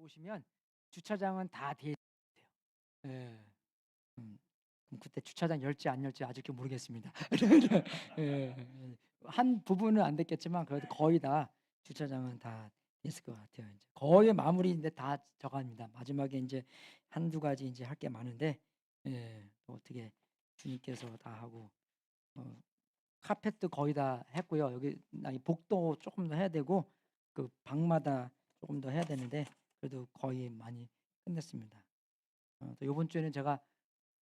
오시면 주차장은 다 돼 있대요. 예. 음. 그럼 그때 주차장 열지 안 열지 아직도 모르겠습니다. 예. 한 부분은 안 됐겠지만 그래도 거의 다 주차장은 다 됐을 것 같아요. 인제 거의 마무리인데 다 져 갑니다. 마지막에 인제 한두 가지 인제 할 게 많은데 또 어떻게 주님께서 다 하고 어 카펫도 거의 다 했고요. 여기 이 복도 쪼끔 더 해야 되고 그 방마다 조금 더 해야 되는데 그래도 거의 많이 끝냈습니다. 또 요번 주에는 제가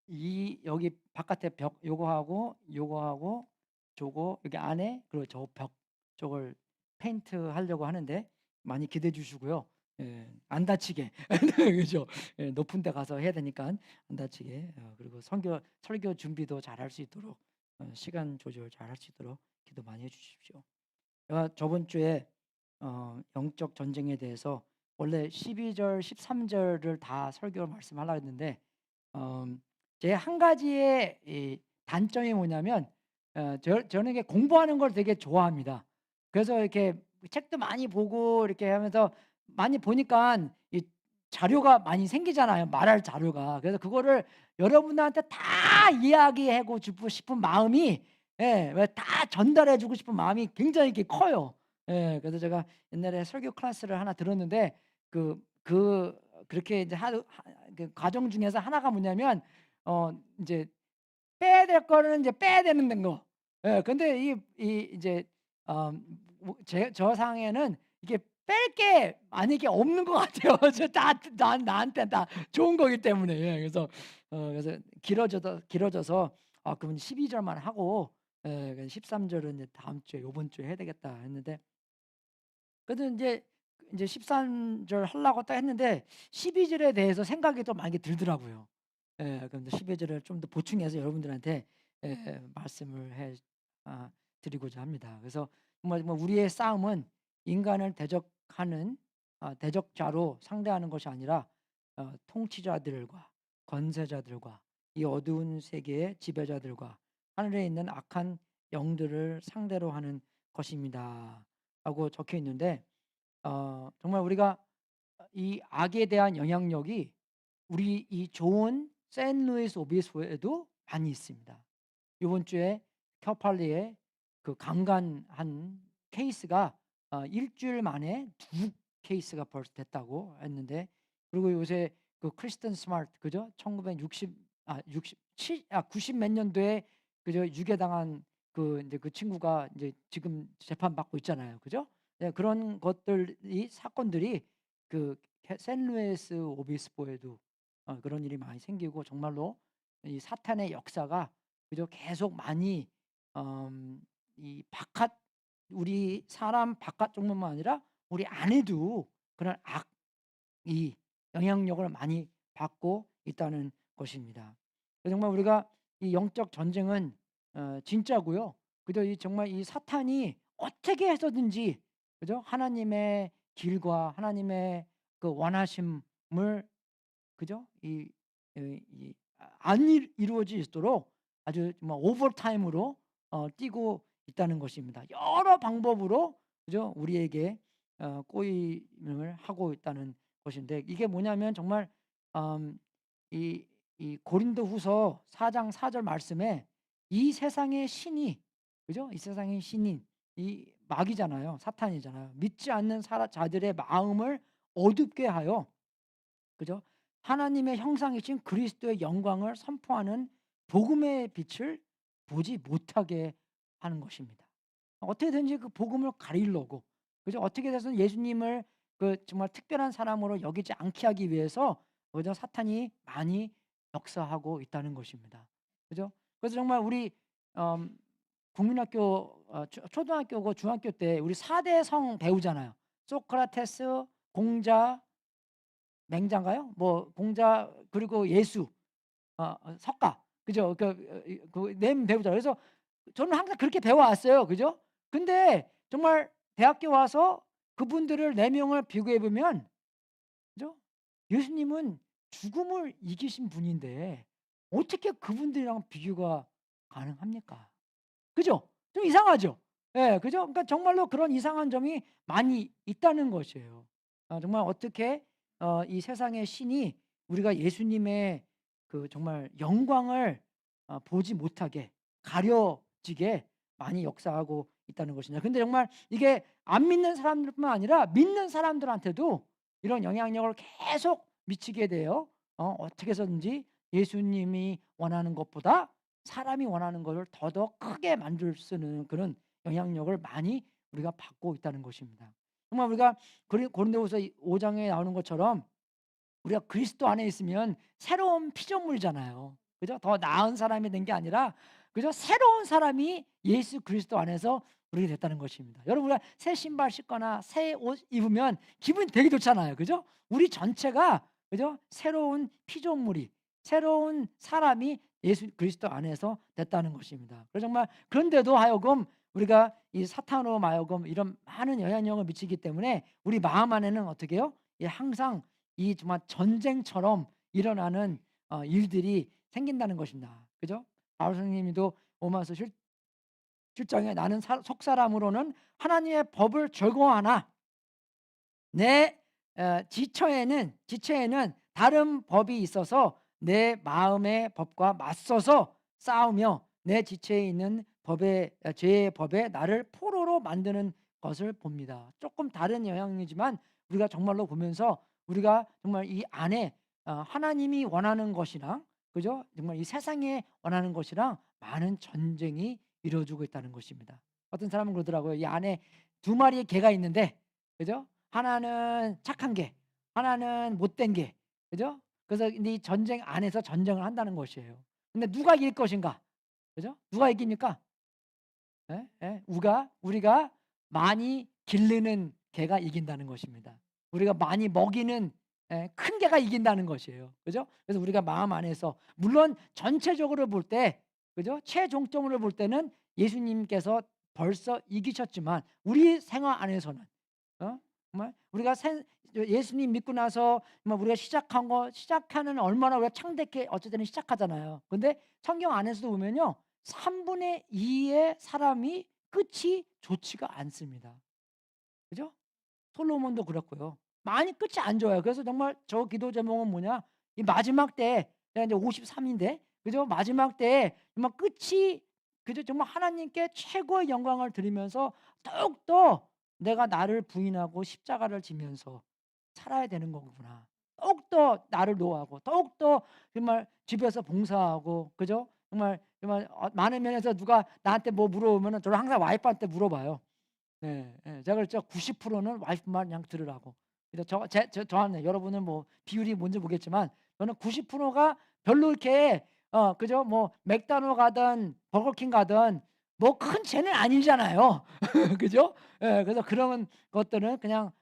이 여기 바깥에 벽 요거하고 저거 여기 안에 그리고 저 벽 저걸 페인트하려고 하는데 많이 기대해 주시고요. 예. 안 다치게. 그죠. 예. 높은 데 가서 해야 되니깐 안 다치게 그리고 설교 준비도 잘할 수 있도록 시간 조절 잘할 수 있도록 기도 많이 해 주십시오. 제가 저번 주에 영적 전쟁에 대해서 원래 12 절 13 절을 다 설교 말씀하려고 했는데 제 한 가지의 이 단점이 뭐냐면 저는 이게 공부하는 걸 되게 좋아합니다. 그래서 이렇게 책도 많이 보고 이렇게 하면서 많이 보니깐 이 자료가 많이 생기잖아요, 말할 자료가. 그래서 그거를 여러분들한테 다 이야기하고 주고 싶은 마음이 왜 다 전달해 주고 싶은 마음이 굉장히 이렇게 커요. 그래서 제가 옛날에 설교 클래스를 하나 들었는데 그렇게 이제 그 과정 중에서 하나가 뭐냐면 인제 빼야 될 거는 인제 빼야 되는 거. 근데 이제 어 저 상에는 이게 뺄 게 만약에 없는 것 같아요. 저 다 나한테 다 좋은 거기 때문에. 그래서 길어져서 그러면 12 절만 하고 13 절은 이제 다음 주에 요번 주에 해야 되겠다 했는데 그래도 인제 13절 하려고 딱 했는데 12 절에 대해서 생각이 좀 많이 들더라고요. 그럼 이제 12 절을 좀 더 보충해서 여러분들한테 말씀을 드리고자 합니다. 그래서 정말 우리의 싸움은 인간을 대적하는 대적자로 상대하는 것이 아니라 통치자들과 권세자들과 이 어두운 세계의 지배자들과 하늘에 있는 악한 영들을 상대로 하는 것입니다.라고 적혀 있는데 정말 우리가 이 악에 대한 영향력이 우리 이 좋은 샌루이스 오비스포에도 많이 있습니다. 이번 주에 켜팔리에 그 강간한 케이스가 주일 만에 두 케이스가 벌써 됐다고 했는데 그리고 요새 그 크리스턴 스마트 그죠? 1960 67 90 몇 년도에 그죠? 유괴당한 인제 그 친구가 인제 지금 재판받고 있잖아요. 그죠? 그런 것들이 사건들이 그 샌루이스 오비스포에도 그런 일이 많이 생기고 정말로 이 사탄의 역사가 그죠? 계속 많이 이 바깥 우리 사람 바깥쪽뿐만 아니라 우리 안에도 그런 악이 영향력을 많이 받고 있다는 것입니다. 정말 우리가 이 영적 전쟁은 진짜고요. 그죠? 이 정말 이 사탄이 어떻게 해서든지 그죠? 하나님의 길과 하나님의 그 원하심을 그죠? 안 이루어지도록 아주 정말 오버타임으로 뛰고 있다는 것입니다. 여러 방법으로 그죠? 우리에게 꼬임을 하고 있다는 것인데 이게 뭐냐면 정말 음 이 고린도후서 4장 4절 말씀에 이 세상의 신이 그죠? 이 세상의 신인 이 마귀잖아요. 사탄이잖아요. 믿지 않는 자들의 마음을 어둡게 하여 그죠? 하나님의 형상이신 그리스도의 영광을 선포하는 복음의 빛을 보지 못하게 하는 것입니다. 어떻게든지 그 복음을 가리려고 그죠? 어떻게 해서든 예수님을 그 정말 특별한 사람으로 여기지 않게 하기 위해서 그죠? 사탄이 많이 역사하고 있다는 것입니다. 그죠? 그래서 정말 우리 국민학교 초등학교고 중학교 때 우리 4대 성 배우잖아요. 소크라테스, 공자, 맹자인가요? 뭐 공자 그리고 예수 석가 그죠? 그 배우잖아요. 그래서 저는 항상 그렇게 배워 왔어요. 그죠? 근데 정말 대학교 와서 그분들을 4 명을 비교해 보면 그죠? 예수님은 죽음을 이기신 분인데 어떻게 그분들이랑 비교가 가능합니까? 그죠? 좀 이상하죠? 그죠? 그러니까 정말로 그런 이상한 점이 많이 있다는 것이에요. 정말 어떻게 이 세상의 신이 우리가 예수님의 그 정말 영광을 보지 못하게 가려지게 많이 역사하고 있다는 것입니다. 근데 정말 이게 안 믿는 사람들뿐만 아니라 믿는 사람들한테도 이런 영향력을 계속 미치게 돼요. 어떻게 해서든지 예수님이 원하는 것보다 사람이 원하는 것을 더더욱 크게 만들 수 있는 그런 영향력을 많이 우리가 받고 있다는 것입니다. 정말 우리가 고린도후서 5장에 나오는 것처럼 우리가 그리스도 안에 있으면 새로운 피조물이잖아요. 그죠? 더 나은 사람이 된 게 아니라 그죠? 새로운 사람이 예수 그리스도 안에서 우리가 됐다는 것입니다. 여러분 우리가 새 신발 신거나 새 옷 입으면 기분이 되게 좋잖아요. 그죠? 우리 전체가 그죠? 새로운 피조물이 새로운 사람이 예수 그리스도 안에서 됐다는 것입니다. 그래서 정말 그런데도 하여금 우리가 이 사탄으로 하여금 이런 많은 영향력을 미치기 때문에 우리 마음 안에는 어떻게 해요? 항상 이 정말 전쟁처럼 일어나는 일들이 생긴다는 것입니다. 그죠? 바울 선생님도 로마서 7장에 나는 속 사람으로는 하나님의 법을 즐거워하나 내 지체에는 다른 법이 있어서 내 마음의 법과 맞서서 싸우며 내 지체에 있는 죄의 법에 나를 포로로 만드는 것을 봅니다. 조금 다른 영향이지만 우리가 정말로 보면서 우리가 정말 이 안에 하나님이 원하는 것이랑 그죠? 정말 이 세상에 원하는 것이랑 많은 전쟁이 이루어지고 있다는 것입니다. 어떤 사람은 그러더라고요. 이 안에 두 마리의 개가 있는데 그죠? 하나는 착한 개, 하나는 못된 개. 그죠? 그래서 이 전쟁 안에서 전쟁을 한다는 것이에요. 근데 누가 이길 것인가? 그죠? 누가 이깁니까? 예? 예? 우리가 많이 기르는 개가 이긴다는 것입니다. 우리가 많이 먹이는 큰 개가 이긴다는 것이에요. 그죠? 그래서 우리가 마음 안에서 물론 전체적으로 볼 때 그죠? 최종적으로 볼 때는 예수님께서 벌써 이기셨지만 우리 생활 안에서는 정말 우리가 예수님 믿고 나서 우리가 시작하는 얼마나 우리가 창대케 어쨌든 시작하잖아요. 근데 성경 안에서도 보면요. 3분의 2의 사람이 끝이 좋지가 않습니다. 그죠? 솔로몬도 그렇고요. 많이 끝이 안 좋아요. 그래서 정말 저 기도 제목은 뭐냐? 이 마지막 때 내가 이제 53인데 그죠? 마지막 때 정말 끝이 그죠? 정말 하나님께 최고의 영광을 드리면서 더욱더 내가 나를 부인하고 십자가를 지면서 살아야 되는 거구나. 더욱더 나를 노하고 더욱더 정말 집에서 봉사하고 그죠? 정말 많은 면에서 누가 나한테 뭐 물어보면은 저는 항상 와이프한테 물어봐요. 네. 예. 제가 그랬죠. 90%는 와이프만 그냥 들으라고. 그래서 저한테 여러분은 뭐 비율이 뭔지 모르겠지만 저는 90%가 별로 이렇게 그죠? 뭐 맥도날드 가든 버거킹 가든 뭐 큰 죄는 아니잖아요. 그죠? 예. 그래서 그런 것들은 그냥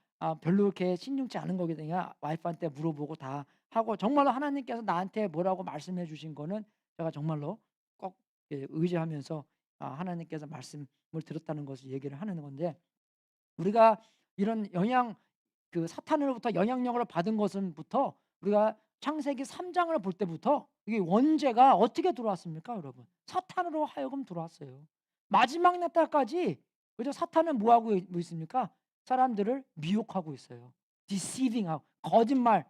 별로 이렇게 신중치 않은 거거든요. 와이프한테 물어보고 다 하고 정말로 하나님께서 나한테 뭐라고 말씀해 주신 거는 제가 정말로 꼭 의지하면서 하나님께서 말씀을 들었다는 것을 얘기를 하는 건데 우리가 이런 그 사탄으로부터 영향력을 받은 것은부터 우리가 창세기 3장을 볼 때부터 이게 원죄가 어떻게 들어왔습니까, 여러분? 사탄으로 하여금 들어왔어요. 마지막 날 때까지 그죠? 사탄은 뭐 하고 있습니까? 사람들을 미혹하고 있어요. deceiving하고 거짓말,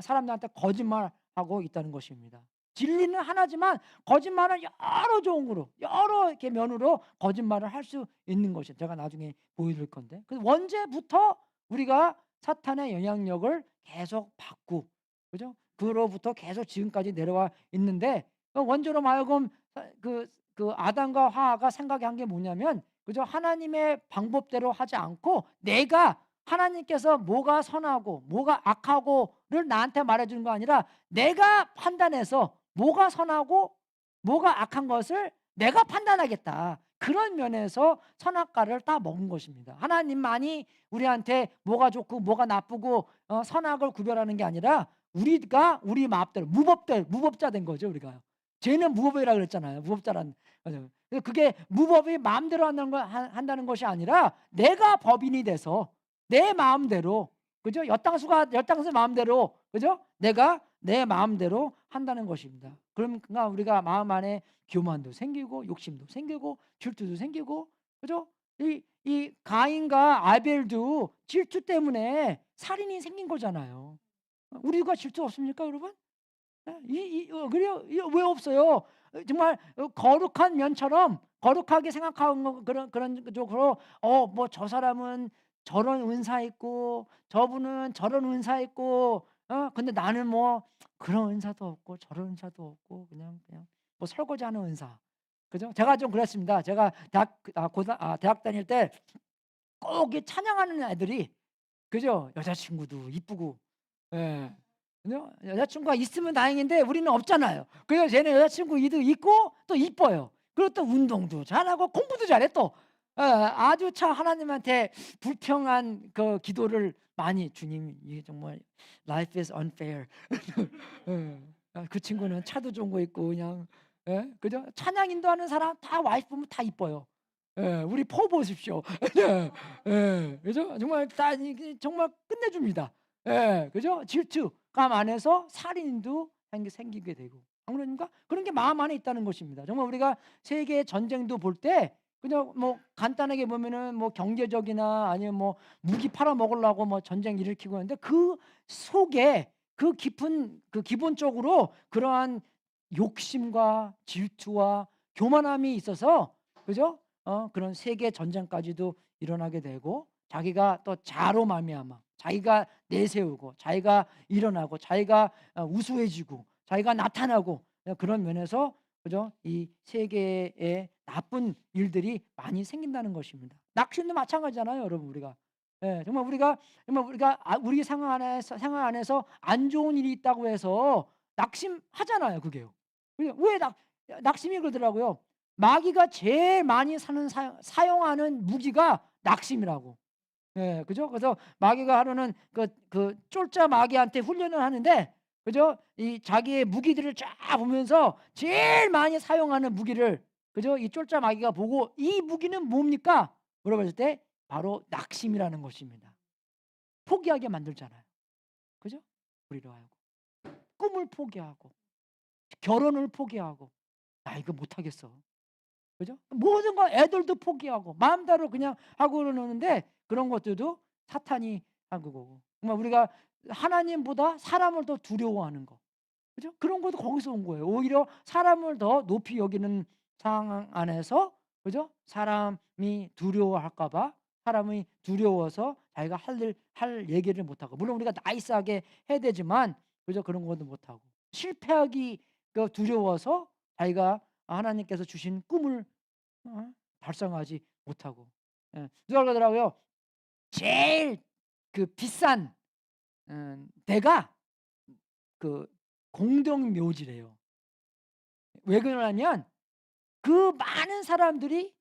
사람들한테 거짓말하고 있다는 것입니다. 진리는 하나지만 거짓말은 여러 종으로 여러 이렇게 면으로 거짓말을 할 수 있는 것이 제가 나중에 보여드릴 건데 그 원죄부터 우리가 사탄의 영향력을 계속 받고 그죠? 그로부터 계속 지금까지 내려와 있는데 원죄로 하여금 그 아담과 하와가 생각한 게 뭐냐면 그죠? 하나님의 방법대로 하지 않고 내가 하나님께서 뭐가 선하고 뭐가 악하고를 나한테 말해주는 거 아니라 내가 판단해서 뭐가 선하고 뭐가 악한 것을 내가 판단하겠다. 그런 면에서 선악과를 다 먹은 것입니다. 하나님만이 우리한테 뭐가 좋고 뭐가 나쁘고 선악을 구별하는 게 아니라 우리가 우리 마음대로 무법자 된 거죠. 우리가 죄는 무법이라고 그랬잖아요. 무법자란 거죠. 그게 무법이 마음대로 한다는 것이 아니라 내가 법인이 돼서 내 마음대로 그죠? 엿당수 마음대로 그죠? 내가 내 마음대로 한다는 것입니다. 그러니까 우리가 마음 안에 교만도 생기고 욕심도 생기고 질투도 생기고 그죠? 이 가인과 아벨도 질투 때문에 살인이 생긴 거잖아요. 우리가 질투 없습니까, 여러분? 그래요? 왜 없어요? 정말 거룩한 면처럼 거룩하게 생각하는 거 그런 쪽으로 뭐 저 사람은 저런 은사 있고 저분은 저런 은사 있고 근데 나는 뭐 그런 은사도 없고 저런 은사도 없고 그냥 뭐 설거지하는 은사. 그죠? 제가 좀 그랬습니다. 제가 대학 다닐 때 꼭 이 찬양하는 애들이 그죠? 여자친구도 이쁘고 예. 그죠? 여자친구가 있으면 다행인데 우리는 없잖아요. 그래서 쟤는 여자친구도 있고 또 이뻐요. 그리고 또 운동도 잘하고 공부도 잘해 또. 아주 참 하나님한테 불평한 그 기도를 많이 주님 이게 정말 life is unfair. 예. 그 친구는 차도 좋은 거 있고 그냥 그죠? 찬양 인도하는 사람 다 와이프 보면 다 이뻐요. 우리 포 보십시오. 그죠? 정말 다 이게 정말 끝내줍니다. 그죠? 질투감 안에서 살인도 생기게 되고 안 그러니까 그런 게 마음 안에 있다는 것입니다. 정말 우리가 세계 전쟁도 볼 때 그냥 뭐 간단하게 보면은 뭐 경제적이나 아니면 뭐 무기 팔아 먹으려고 뭐 전쟁 일으키고 하는데 그 속에 그 깊은 그 기본적으로 그러한 욕심과 질투와 교만함이 있어서 그죠? 그런 세계 전쟁까지도 일어나게 되고 자기가 또 자로 말미암아 자기가 내세우고 자기가 일어나고 자기가 우수해지고 자기가 나타나고 그런 면에서 그죠? 이 세계에 나쁜 일들이 많이 생긴다는 것입니다. 낙심도 마찬가지잖아요, 여러분 우리가. 정말 우리가 우리 상황 안에서 안 좋은 일이 있다고 해서 낙심하잖아요, 그게요. 왜 낙심이 그러더라고요. 마귀가 제일 많이 사용하는 무기가 낙심이라고. 그죠? 그래서 마귀가 하루는 그 쫄자 마귀한테 훈련을 하는데 그죠? 이 자기의 무기들을 쫙 보면서 제일 많이 사용하는 무기를 그죠? 이 쫄자 마귀가 보고 이 무기는 뭡니까? 물어봤을 때 바로 낙심이라는 것입니다. 포기하게 만들잖아요. 그죠? 우리로 하여금 꿈을 포기하고 결혼을 포기하고 나 이거 못 하겠어. 그죠? 모든 거 애들도 포기하고 마음대로 그냥 하고 그러는데 그런 것들도 사탄이 한 거고. 정말 우리가 하나님보다 사람을 더 두려워하는 거. 그죠? 그런 것도 거기서 온 거예요. 오히려 사람을 더 높이 여기는 상황 안에서 그죠? 사람이 두려워할까 봐 사람이 두려워서 자기가 할 얘기를 못 하고 물론 우리가 나이스하게 해야 되지만 그죠? 그런 것도 못 하고 실패하기 두려워서 자기가 하나님께서 주신 꿈을 달성하지 못하고 누가 그러더라고요. 제일 그 비싼 데가 그 공동묘지래요. 왜 그러냐면 그 많은 사람들이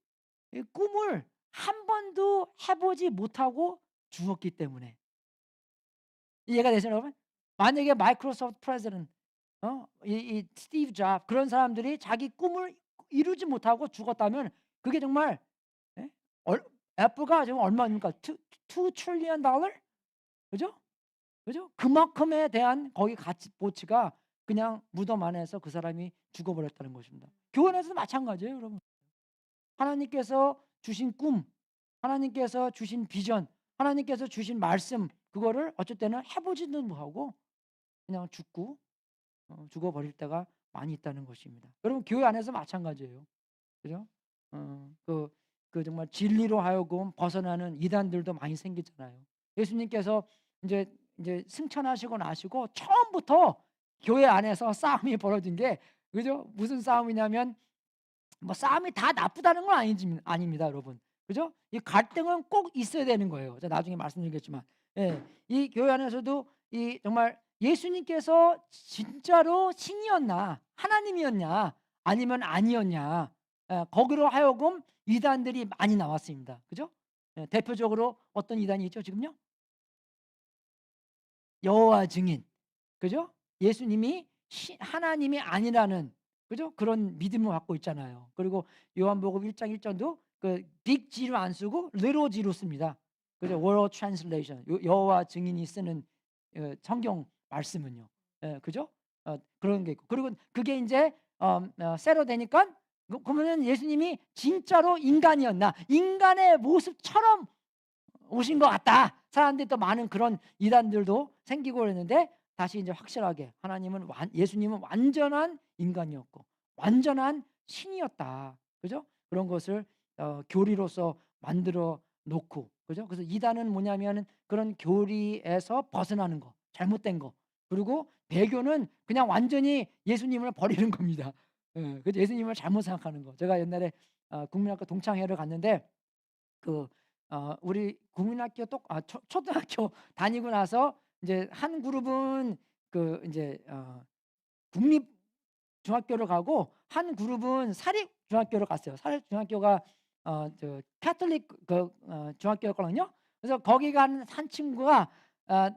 이 꿈을 한 번도 해보지 못하고 죽었기 때문에. 이해가 되세요, 여러분? 만약에 마이크로소프트 프레지던트 이 스티브 잡 그런 사람들이 자기 꿈을 이루지 못하고 죽었다면 그게 정말 예? 애플가 지금 얼마입니까? 2 trillion 달러? 그죠? 그죠? 그만큼에 대한 거기 가치가 그냥 무덤 안에서 그 사람이 죽어버렸다는 것입니다. 교회 안에서도 마찬가지예요, 여러분. 하나님께서 주신 꿈, 하나님께서 주신 비전, 하나님께서 주신 말씀 그거를 어쩔 때는 해보지도 못하고 그냥 죽어버릴 때가 많이 있다는 것입니다. 여러분 교회 안에서 마찬가지예요. 그죠? 그 정말 진리로 하여금 벗어나는 이단들도 많이 생기잖아요. 예수님께서 이제 승천하시고 나시고 처음부터 교회 안에서 싸움이 벌어진 게 그죠? 무슨 싸움이냐면 뭐 싸움이 다 나쁘다는 건 아닙니다, 여러분. 그죠? 이 갈등은 꼭 있어야 되는 거예요. 제가 나중에 말씀드리겠지만, 이 교회 안에서도 이 정말 예수님께서 진짜로 신이었나, 하나님이었냐, 아니면 아니었냐, 거기로 하여금 이단들이 많이 나왔습니다. 그죠? 대표적으로 어떤 이단이 있죠, 지금요? 여호와 증인, 그죠? 예수님이 하나님이 아니라는 그죠? 그런 믿음을 갖고 있잖아요. 그리고 요한복음 1장 1절도 그 빅 G로 안 쓰고 little G로 씁니다. 그죠? World Translation 여호와 증인이 쓰는 성경 말씀은요. 그죠? 그런 게 있고 그리고 그게 이제 세로 되니까 그러면 예수님이 진짜로 인간이었나? 인간의 모습처럼 오신 것 같다. 사람들이 또 많은 그런 이단들도 생기고 그랬는데 다시 이제 확실하게 예수님은 완전한 인간이었고 완전한 신이었다. 그죠? 그런 것을 교리로서 만들어 놓고, 그죠? 그래서 이단은 뭐냐면은 그런 교리에서 벗어나는 거, 잘못된 거. 그리고 배교는 그냥 완전히 예수님을 버리는 겁니다. 예. 그 예수님을 잘못 생각하는 거. 제가 옛날에 국민학교 동창회를 갔는데 그 우리 국민학교 초등학교 다니고 나서 이제 한 그룹은 그 이제 국립 중학교를 가고 한 그룹은 사립 중학교를 갔어요. 사립 중학교가 저 캐톨릭 중학교였거든요. 그래서 거기 간 한 친구가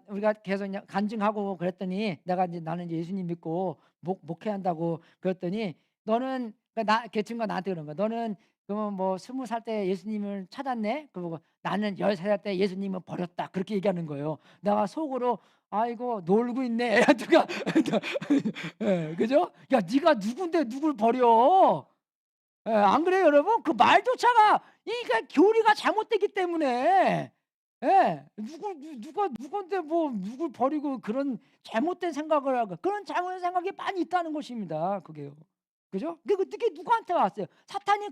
우리가 계속 그냥 간증하고 그랬더니 내가 이제 나는 이제 예수님 믿고 목회한다고 그랬더니 너는 그러니까 그 친구가 나한테 그런 거야. 너는 그러면 뭐 20살 때 예수님을 찾았네. 그러고 나는 13살 때 예수님을 버렸다. 그렇게 얘기하는 거예요. 내가 속으로 아이고 놀고 있네. 애가 예, 그죠? 야, 네가 누군데 누굴 버려? 예, 안 그래요, 여러분? 그 말조차가 이게 교리가 잘못되기 때문에 예, 누가 누군데 뭐 누굴 버리고 그런 잘못된 생각을 하고 그런 잘못된 생각이 많이 있다는 것입니다. 그게요. 그죠? 그게 누구한테 왔어요? 사탄이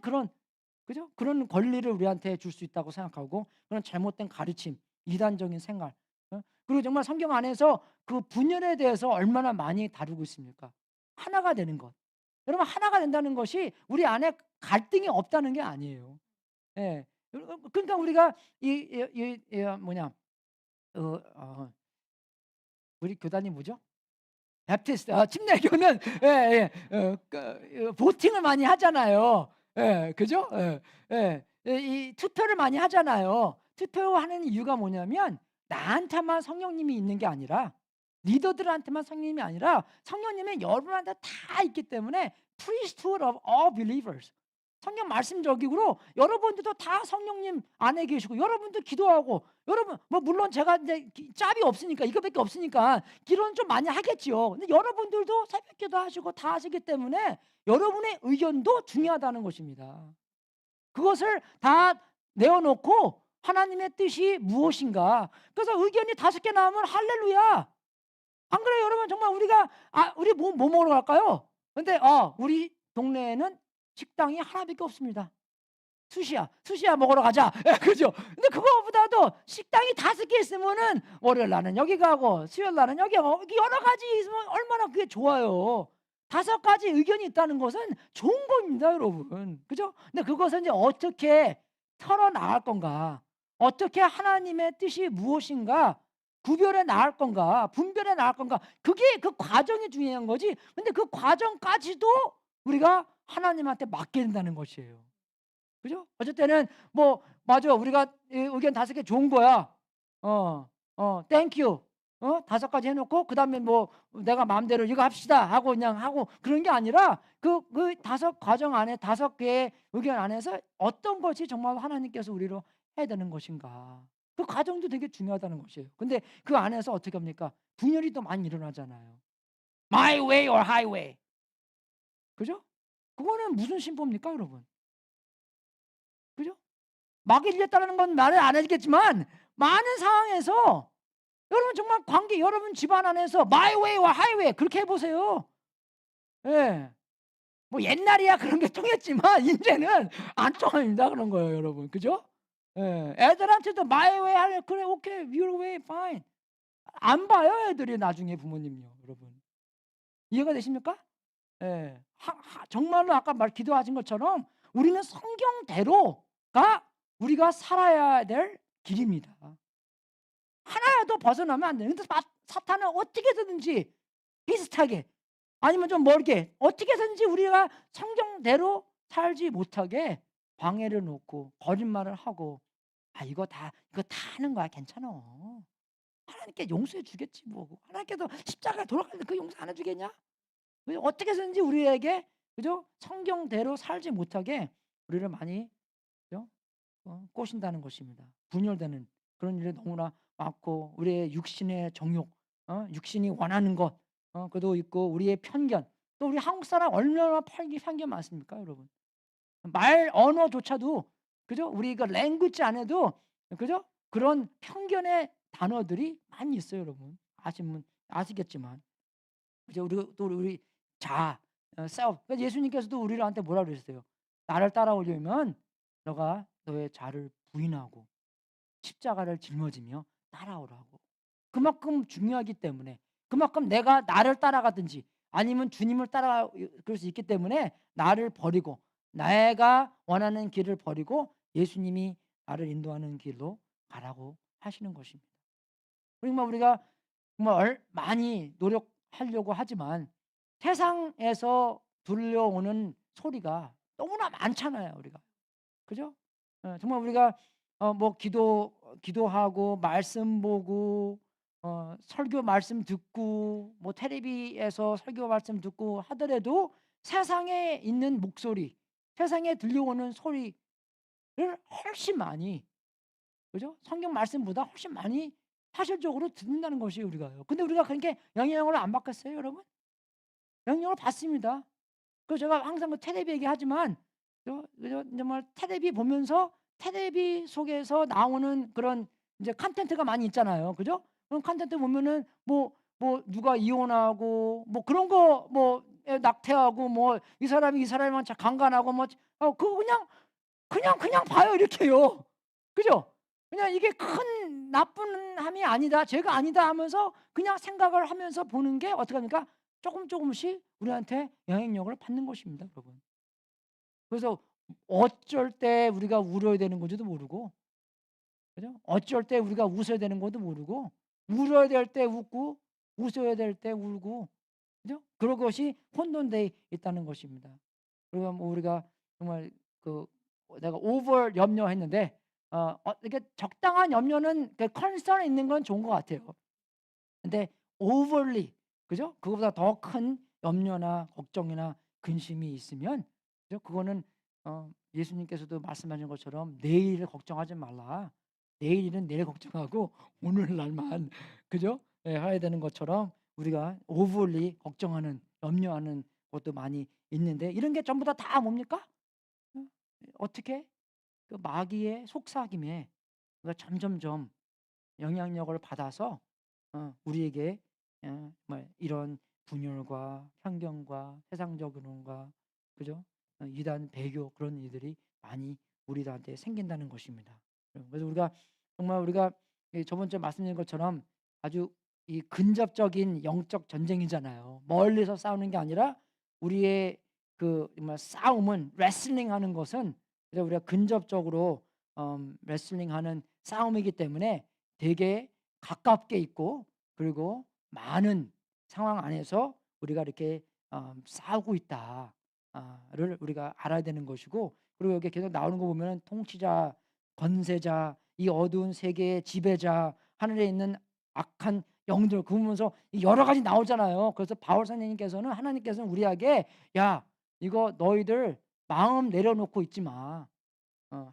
그죠? 그런 권리를 우리한테 줄 수 있다고 생각하고 그런 잘못된 가르침, 이단적인 생각. 그리고 정말 성경 안에서 그 분열에 대해서 얼마나 많이 다루고 있습니까? 하나가 되는 것. 여러분 하나가 된다는 것이 우리 안에 갈등이 없다는 게 아니에요. 예. 그러니까 우리가 뭐냐 어, 어, 우리 교단이 뭐죠? 베프티스트 침례교는 보팅을 많이 하잖아요. 예, 그죠? 예, 예. 이 투표를 많이 하잖아요. 투표하는 이유가 뭐냐면 나한테만 성령님이 있는 게 아니라 리더들한테만 성령님이 아니라 성령님이 여러분한테 다 있기 때문에 priesthood of all believers. 성경 말씀적으로 여러분들도 다 성령님 안에 계시고 여러분도 기도하고 여러분 뭐 물론 제가 이제 짭이 없으니까 이거밖에 없으니까 기도는 좀 많이 하겠지요. 근데 여러분들도 새벽기도 하시고 다 하시기 때문에 여러분의 의견도 중요하다는 것입니다. 그것을 다 내어놓고 하나님의 뜻이 무엇인가. 그래서 의견이 5개 나오면 할렐루야. 안 그래요, 여러분? 정말 우리 뭐 먹으러 갈까요? 근데 우리 동네에는 식당이 하나밖에 없습니다. 수시야 먹으러 가자. 예, 그죠? 근데 그거보다도 식당이 5개 있으면은 월요일 날은 여기 가고 수요일 날은 여기 가고 여러 가지 있으면 얼마나 그게 좋아요. 5가지 의견이 있다는 것은 좋은 겁니다, 여러분. 그죠? 근데 그것은 이제 어떻게 털어나갈 건가? 어떻게 하나님의 뜻이 무엇인가? 구별해 나갈 건가? 분별해 나갈 건가? 그게 그 과정이 중요한 거지. 근데 그 과정까지도 우리가 하나님한테 맡게 된다는 것이에요. 그죠? 어쩔 때는 뭐 맞아. 우리가 의견 5개 좋은 거야. 땡큐. 5가지 해 놓고 그다음에 뭐 내가 마음대로 이거 합시다 하고 그냥 하고 그런 게 아니라 그 5과정 안에 5개의 의견 안에서 어떤 것이 정말 하나님께서 우리로 해야 되는 것인가. 그 과정도 되게 중요하다는 것이에요. 근데 그 안에서 어떻게 합니까? 분열이 또 많이 일어나잖아요. My way or highway. 그죠? 그거는 무슨 신보입니까, 여러분? 그죠? 막 일렸다는 건 말을 안 하겠지만 많은 상황에서 여러분 정말 여러분 집안 안에서 my way와 highway 그렇게 해보세요. 예. 뭐 옛날이야 그런 게 통했지만 이제는 안 통합니다 그런 거예요, 여러분. 그죠? 예. 애들한테도 my way 하래 그래 오케이 your way fine 안 봐요 애들이 나중에 부모님요, 여러분. 이해가 되십니까? 예. 정말로 아까 기도하신 것처럼 우리는 성경대로가 우리가 살아야 될 길입니다. 하나라도 벗어나면 안 돼요. 근데 사탄은 어떻게든지 비슷하게 아니면 좀 멀게 어떻게든지 우리가 성경대로 살지 못하게 방해를 놓고 거짓말을 하고 이거 다 하는 거야. 괜찮아. 하나님께 용서해 주겠지 뭐. 하나님께서 십자가에 돌아가는데 그 용서 안 해주겠냐? 어떻게든지 우리에게 그죠? 성경대로 살지 못하게 우리를 많이 그죠? 꼬신다는 것입니다. 분열되는 그런 일이 너무나 많고 우리의 육신의 정욕, 육신이 원하는 것, 그도 있고 우리의 편견. 또 우리 한국 사람 얼마나 편견 많습니까, 여러분? 말 언어조차도 그죠? 우리 그 랭귀지 안에도 그죠? 그런 편견의 단어들이 많이 있어요, 여러분. 아시면 아시겠지만 이제 우리 자 self. 그러니까 예수님께서도 우리한테 뭐라 그러셨어요? 나를 따라오려면 너가 너의 자를 부인하고 십자가를 짊어지며 따라오라고. 그만큼 중요하기 때문에, 그만큼 내가 나를 따라가든지 아니면 주님을 따라 그럴 수 있기 때문에 나를 버리고 내가 원하는 길을 버리고 예수님이 나를 인도하는 길로 가라고 하시는 것입니다. 그러니까 우리가 정말 많이 노력하려고 하지만 세상에서 들려오는 소리가 너무나 많잖아요, 우리가. 그죠? 정말 우리가 뭐 기도하고 말씀 보고 설교 말씀 듣고 뭐 텔레비에서 설교 말씀 듣고 하더라도 세상에 있는 목소리, 세상에 들려오는 소리를 훨씬 많이, 그죠? 성경 말씀보다 훨씬 많이 사실적으로 듣는다는 것이 우리가요. 근데 우리가 그렇게 영향을 안 받겠어요, 여러분? 영향을 받습니다. 그래서 제가 항상 그 테레비 얘기하지만 정말 테레비 보면서 테레비 속에서 나오는 그런 이제 콘텐츠가 많이 있잖아요. 그죠? 그런 콘텐츠 보면은 뭐 누가 이혼하고 뭐 그런 거 뭐 낙태하고 뭐 이 사람이 이 사람한테 강간하고 뭐 그거 그냥 봐요 이렇게요. 그죠? 그냥 이게 큰 나쁜 함이 아니다, 죄가 아니다 하면서 그냥 생각을 하면서 보는 게 어떻게 합니까? 조금씩 우리한테 영향력을 받는 것입니다, 여러분. 그래서 어쩔 때 우리가 울어야 되는 건지도 모르고, 그죠? 어쩔 때 우리가 웃어야 되는 것도 모르고, 울어야 될 때 웃고, 웃어야 될 때 울고, 그죠? 그런 것이 혼돈돼 있다는 것입니다. 그리고 뭐 우리가 정말 그 내가 오버 염려했는데 이렇게 적당한 염려는 그 컨선 있는 건 좋은 것 같아요. 근데 overly, 그죠? 그거보다 더 큰 염려나 걱정이나 근심이 있으면, 그죠? 그거는 예수님께서도 말씀하신 것처럼 내일을 걱정하지 말라. 내일은 내일 걱정하고 오늘날만 그죠? 예, 해야 되는 것처럼 우리가 overly 걱정하는 염려하는 것도 많이 있는데 이런 게 전부 다 뭡니까? 어, 어떻게 그 마귀의 속삭임에 우리가 점점점 영향력을 받아서 우리에게 뭐 이런 분열과 편견과 세상적인과 그죠? 이단 배교 그런 일들이 많이 우리들한테 생긴다는 것입니다. 그래서 우리가 정말 우리가 저번 주에 말씀드린 것처럼 아주 이 근접적인 영적 전쟁이잖아요. 멀리서 싸우는 게 아니라 우리의 그 정말 싸움은 레슬링하는 것은 그래서 우리가 근접적으로 레슬링하는 싸움이기 때문에 되게 가깝게 있고 그리고 많은 상황 안에서 우리가 이렇게 싸우고 있다를 우리가 알아야 되는 것이고 그리고 여기 계속 나오는 거 보면 통치자, 권세자, 이 어두운 세계의 지배자, 하늘에 있는 악한 영들 그 보면서 여러 가지 나오잖아요. 그래서 바울 선생님께서는 하나님께서는 우리에게 야 이거 너희들 마음 내려놓고 있지 마.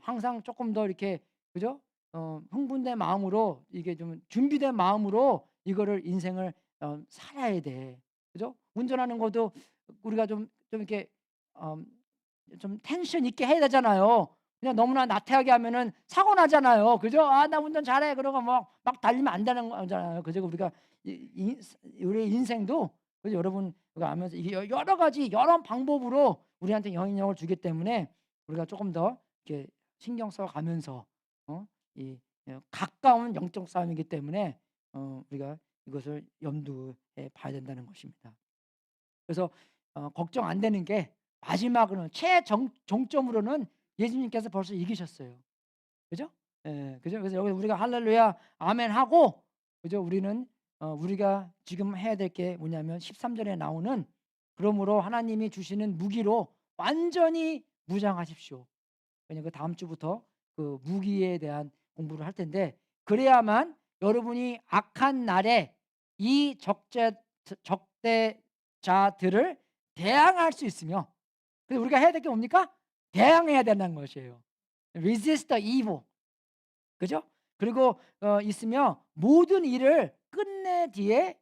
항상 조금 더 이렇게 그죠? 흥분된 마음으로 이게 좀 준비된 마음으로 이거를 인생을 살아야 돼. 그죠? 운전하는 것도 우리가 좀 이렇게 음, 좀 텐션 있게 해야 되잖아요. 그냥 너무나 나태하게 하면은 사고 나잖아요. 그죠? 아, 나 운전 잘해. 그러고 막 달리면 안 되는 거잖아요. 그죠? 우리가 우리 인생도 그죠? 여러분 그거 아면서 이게 여러 가지 여러 방법으로 우리한테 영향력을 주기 때문에 우리가 조금 더 이렇게 신경 써 가면서 이 가까운 영적 싸움이기 때문에 우리가 이것을 염두에 봐야 된다는 것입니다. 그래서 걱정 안 되는 게 마지막으로는 종점으로는 예수님께서 벌써 이기셨어요. 그죠? 예. 그죠? 그래서 여기 우리가 할렐루야 아멘 하고 그죠? 우리는 우리가 지금 해야 될 게 뭐냐면 13절에 나오는 그러므로 하나님이 주시는 무기로 완전히 무장하십시오. 왜냐면 그 다음 주부터 그 무기에 대한 공부를 할 텐데 그래야만 여러분이 악한 날에 이 적대자들을 대항할 수 있으며 그래서 우리가 해야 될 게 뭡니까? 대항해야 된다는 것이에요. Resist the evil. 그죠? 그리고 있으며 모든 일을 끝내 뒤에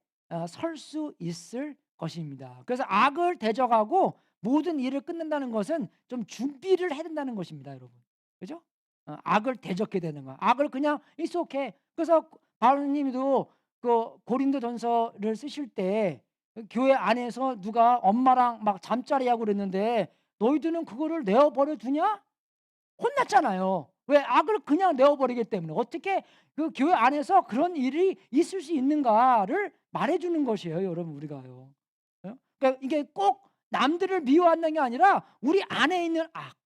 설 수 있을 것입니다. 그래서 악을 대적하고 모든 일을 끝낸다는 것은 좀 준비를 해야 된다는 것입니다, 여러분. 그죠? 악을 대적해야 되는 거야. 악을 그냥 it's okay. 그래서 바울님도 그 고린도전서를 쓰실 때 교회 안에서 누가 엄마랑 막 잠자리하고 그랬는데 너희들은 그거를 내어버려 두냐? 혼났잖아요. 왜? 악을 그냥 내어버리기 때문에. 어떻게 그 교회 안에서 그런 일이 있을 수 있는가를 말해주는 것이에요, 여러분, 우리가요. 그러니까 이게 꼭 남들을 미워한다는 게 아니라 우리 안에 있는 악.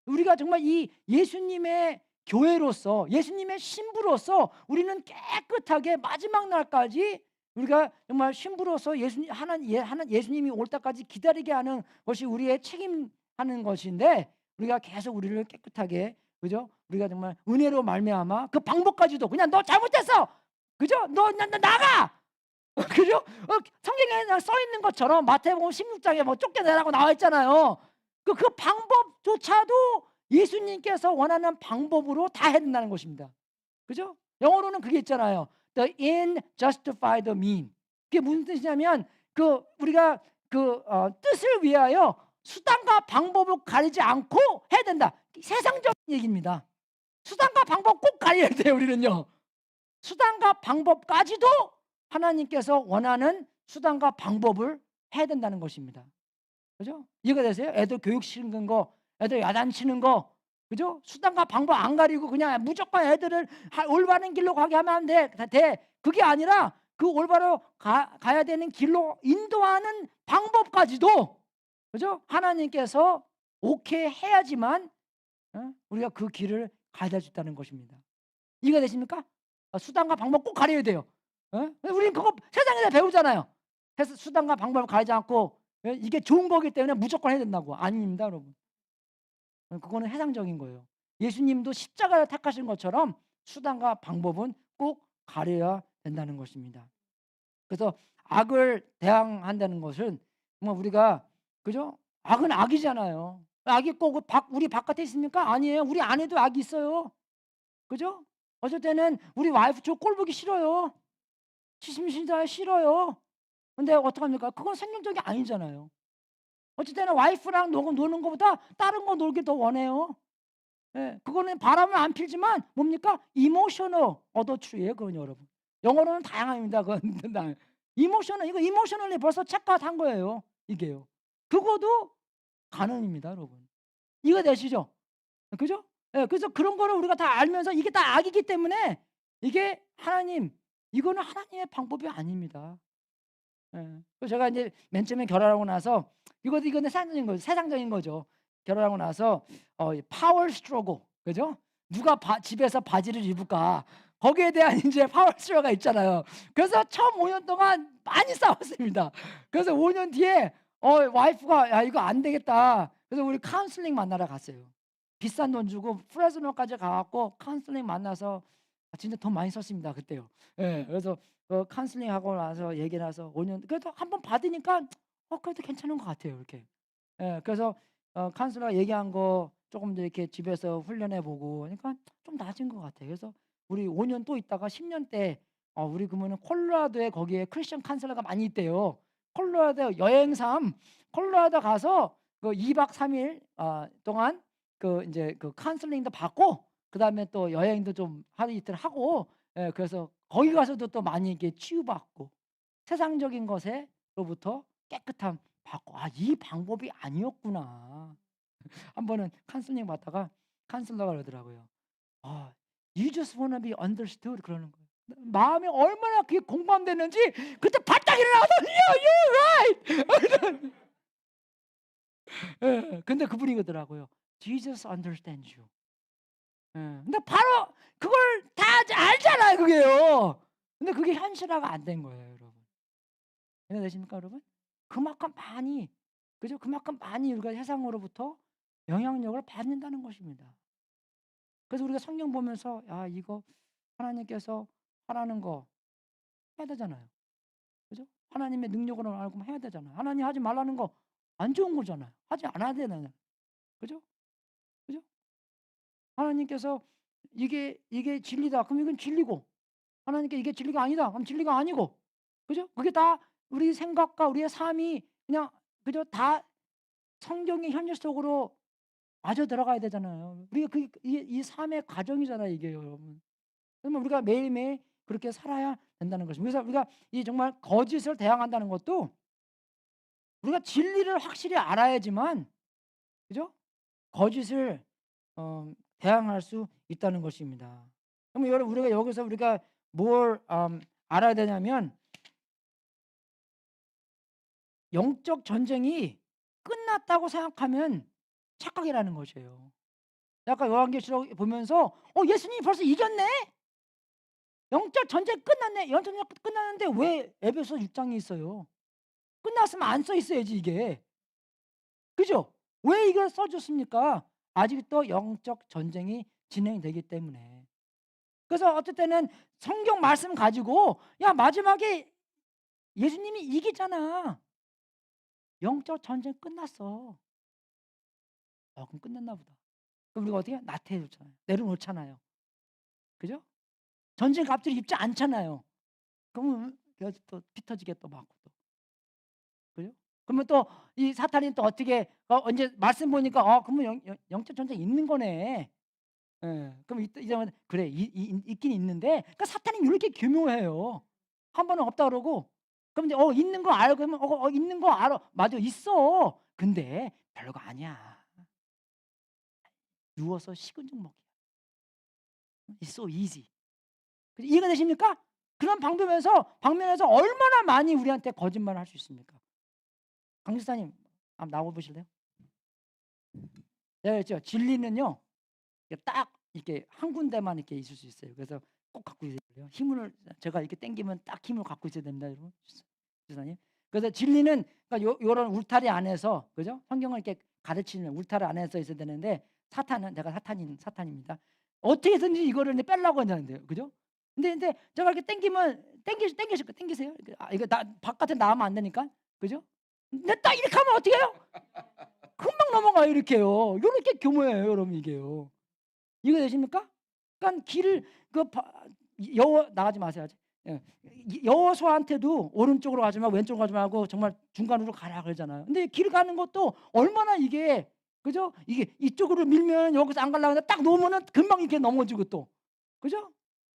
우리가 정말 이 예수님의 교회로서, 예수님의 신부로서 우리는 깨끗하게 마지막 날까지 우리가 정말 신부로서 예수님이 올 때까지 기다리게 하는 것이 우리의 책임하는 것인데, 우리가 계속 우리를 깨끗하게, 그죠? 우리가 정말 은혜로 말미암아 그 방법까지도 그냥 너 잘못했어, 그죠? 너 나가. 그죠? 성경에 써 있는 것처럼 마태복음 16장에 뭐 쫓겨내라고 나와 있잖아요. 그 방법조차도 예수님께서 원하는 방법으로 다 해야 된다는 것입니다. 그죠? 영어로는 그게 있잖아요. The end justify the mean. 그게 무슨 뜻이냐면 우리가 뜻을 위하여 수단과 방법을 가리지 않고 해야 된다. 세상적인 얘기입니다. 수단과 방법 꼭 가려야 돼요, 우리는요. 수단과 방법까지도 하나님께서 원하는 수단과 방법을 해야 된다는 것입니다. 그죠? 이해가 되세요? 애들 교육시키는 거, 애들 야단치는 거, 그죠? 수단과 방법 안 가리고 그냥 무조건 애들을 올바른 길로 가게 하면 돼. 그게 아니라 그 올바로 가야 되는 길로 인도하는 방법까지도, 그죠? 하나님께서 오케이 해야지만 우리가 그 길을 가야 된다는 것입니다. 이해가 되십니까? 수단과 방법 꼭 가려야 돼요. 우리는 그거 세상에서 배우잖아요. 그래서 수단과 방법을 가리지 않고 이게 좋은 거기 때문에 무조건 해야 된다고. 아닙니다, 여러분. 그거는 해상적인 거예요. 예수님도 십자가를 택하신 것처럼 수단과 방법은 꼭 가려야 된다는 것입니다. 그래서 악을 대항한다는 것은 뭐 우리가, 그죠? 악은 악이잖아요. 악이 꼭 우리 바깥에 있습니까? 아니에요. 우리 안에도 악이 있어요. 그죠? 어쩔 때는 우리 와이프 저 꼴 보기 싫어요. 심심하다 싫어요. 근데 어떡합니까? 그건 생명적이 아니잖아요. 어쩔 때는 와이프랑 노는 것보다 다른 거 놀기 더 원해요. 예, 그거는 바람을 안 필지만 뭡니까? 이모셔널 어더츄예요, 그건 여러분. 영어로는 다양합니다. 그건 이거 이모셔널리 벌써 착각한 거예요. 이게요. 그거도 간음입니다, 여러분. 이거 되시죠? 그죠? 예, 그래서 그런 거를 우리가 다 알면서 이게 다 악이기 때문에 이게 이거는 하나님의 방법이 아닙니다. 예. 그래서 제가 이제 맨 처음에 결혼하고 나서 이거는 세상적인 거죠. 결혼하고 나서 파워 스트러글, 그죠? 누가 집에서 바지를 입을까? 거기에 대한 이제 파워 스트러글가 있잖아요. 그래서 처음 5년 동안 많이 싸웠습니다. 그래서 5년 뒤에 와이프가 야 이거 안 되겠다. 그래서 우리 카운슬링 만나러 갔어요. 비싼 돈 주고 프레즈노까지 가갖고 카운슬링 만나서 진짜 돈 많이 썼습니다 그때요. 예, 그래서 카운슬링 하고 나서 얘기 나서 5년 그래도 한 번 받으니까 그래도 괜찮은 것 같아요 이렇게. 예, 그래서 카운슬러가 얘기한 거 조금 더 이렇게 집에서 훈련해 보고 그러니까 좀 나아진 것 같아요. 그래서 우리 5년 또 있다가 10년 때 우리 그러면은 콜로라도에 거기에 크리스천 카운슬러가 많이 있대요. 콜로라도 여행삼 콜로라도 가서 그 2박 3일 동안 이제 카운슬링도 받고 그다음에 또 여행도 좀 하루 이틀 하고, 예, 그래서 거기 가서도 또 많이 이렇게 치유받고 세상적인 것에로부터 깨끗함 받고 이 방법이 아니었구나. 한 번은 카운슬링 받다가 카운슬러가 그러더라고요. You just wanna be understood 그러는 거예요. 마음이 얼마나 그게 공감됐는지 그때 바짝 일어나서 Yeah, you're right. 예, 근데 그분이 그러더라고요. Jesus understands you. 예. 근데 바로 그걸 다 알잖아요, 그게요. 근데 그게 현실화가 안 된 거예요, 여러분. 이해되십니까, 여러분? 그만큼 많이, 그죠? 그만큼 많이 우리가 세상으로부터 영향력을 받는다는 것입니다. 그래서 우리가 성경 보면서 이거 하나님께서 하라는 거 해야 되잖아요. 그죠? 하나님의 능력으로 알고 해야 되잖아요. 하나님 하지 말라는 거 안 좋은 거잖아요. 하지 않아야 되잖아요. 그죠? 그죠? 하나님께서 이게 진리다. 그럼 이건 진리고 하나님께 이게 진리가 아니다. 그럼 진리가 아니고. 그죠? 그게 다 우리 생각과 우리의 삶이 그냥 그죠? 다 성경의 현실 속으로 맞아 들어가야 되잖아요. 우리가 이 삶의 과정이잖아요, 이게 여러분. 그러면 우리가 매일매일 그렇게 살아야 된다는 것입니다. 그래서 우리가 이 정말 거짓을 대항한다는 것도 우리가 진리를 확실히 알아야지만, 그죠? 거짓을 대항할 수 있다는 것입니다. 그러면 여러분, 우리가 여기서 우리가 뭘 알아야 되냐면, 영적 전쟁이 끝났다고 생각하면 착각이라는 것이에요. 아까 요한계시록 보면서 예수님이 벌써 이겼네? 영적 전쟁 끝났네. 영적 전쟁 끝났는데 왜 에베소 6장이 있어요? 끝났으면 안 써 있어야지 이게. 그죠? 왜 이걸 써줬습니까? 아직도 영적 전쟁이 진행되기 때문에. 그래서 어떨 때는 성경 말씀 가지고 야 마지막에 예수님이 이기잖아. 영적 전쟁 끝났어. 그럼 끝났나 보다. 그럼 우리가 어떻게 나태해졌잖아요. 내려놓잖아요. 그죠? 전쟁 갑자기 입지 않잖아요. 그러면 또 피터지게 또 맞고 또. 그죠? 그러면 또 이 사탄이 또 어떻게 언제 말씀 보니까 그러면 영적 전쟁 있는 거네. 예. 그럼 이러면 그래 있긴 있는데, 그러니까 사탄이 이렇게 교묘해요. 한 번은 없다 그러고, 그럼 이제 있는 거 알고 그러면 있는 거 알아. 맞아 있어. 근데 별거 아니야. 누워서 식은 죽 먹기야. It's so easy. 이해가 되십니까? 그런 방면에서 얼마나 많이 우리한테 거짓말을 할 수 있습니까? 강 집사님 한번 나와 보실래요? 내가 그랬죠. 진리는요. 딱 이렇게 한 군데만 이렇게 있을 수 있어요. 그래서 꼭 갖고 있어야 돼요. 힘을 제가 이렇게 당기면 딱 힘을 갖고 있어야 됩니다, 여러분. 집사님. 그래서 진리는 그러니까 요런 울타리 안에서, 그죠? 성경을 이렇게 가르치는 울타리 안에서 있어야 되는데, 사탄은 내가 사탄입니다. 어떻게든지 이거를 빼려고 한다는데요. 그죠? 근데 제가 이렇게 땡기세요. 이거 나 바깥에 나가면 안 되니까. 그죠? 근데 딱 이렇게 하면 어떻게 해요? 금방 넘어가요, 이렇게요. 요렇게 교모예요, 여러분 이게요. 이해 되십니까? 그러니까 길을 나가지 마세요. 아직. 예. 여호수아한테도 오른쪽으로 가지 말고 왼쪽으로 가지 말고 정말 중간으로 가라 그러잖아요. 근데 길 가는 것도 얼마나 이게, 그죠? 이게 이쪽으로 밀면 여기서 안 가려고 하는데 딱 놓으면은 금방 이렇게 넘어지고 또. 그죠?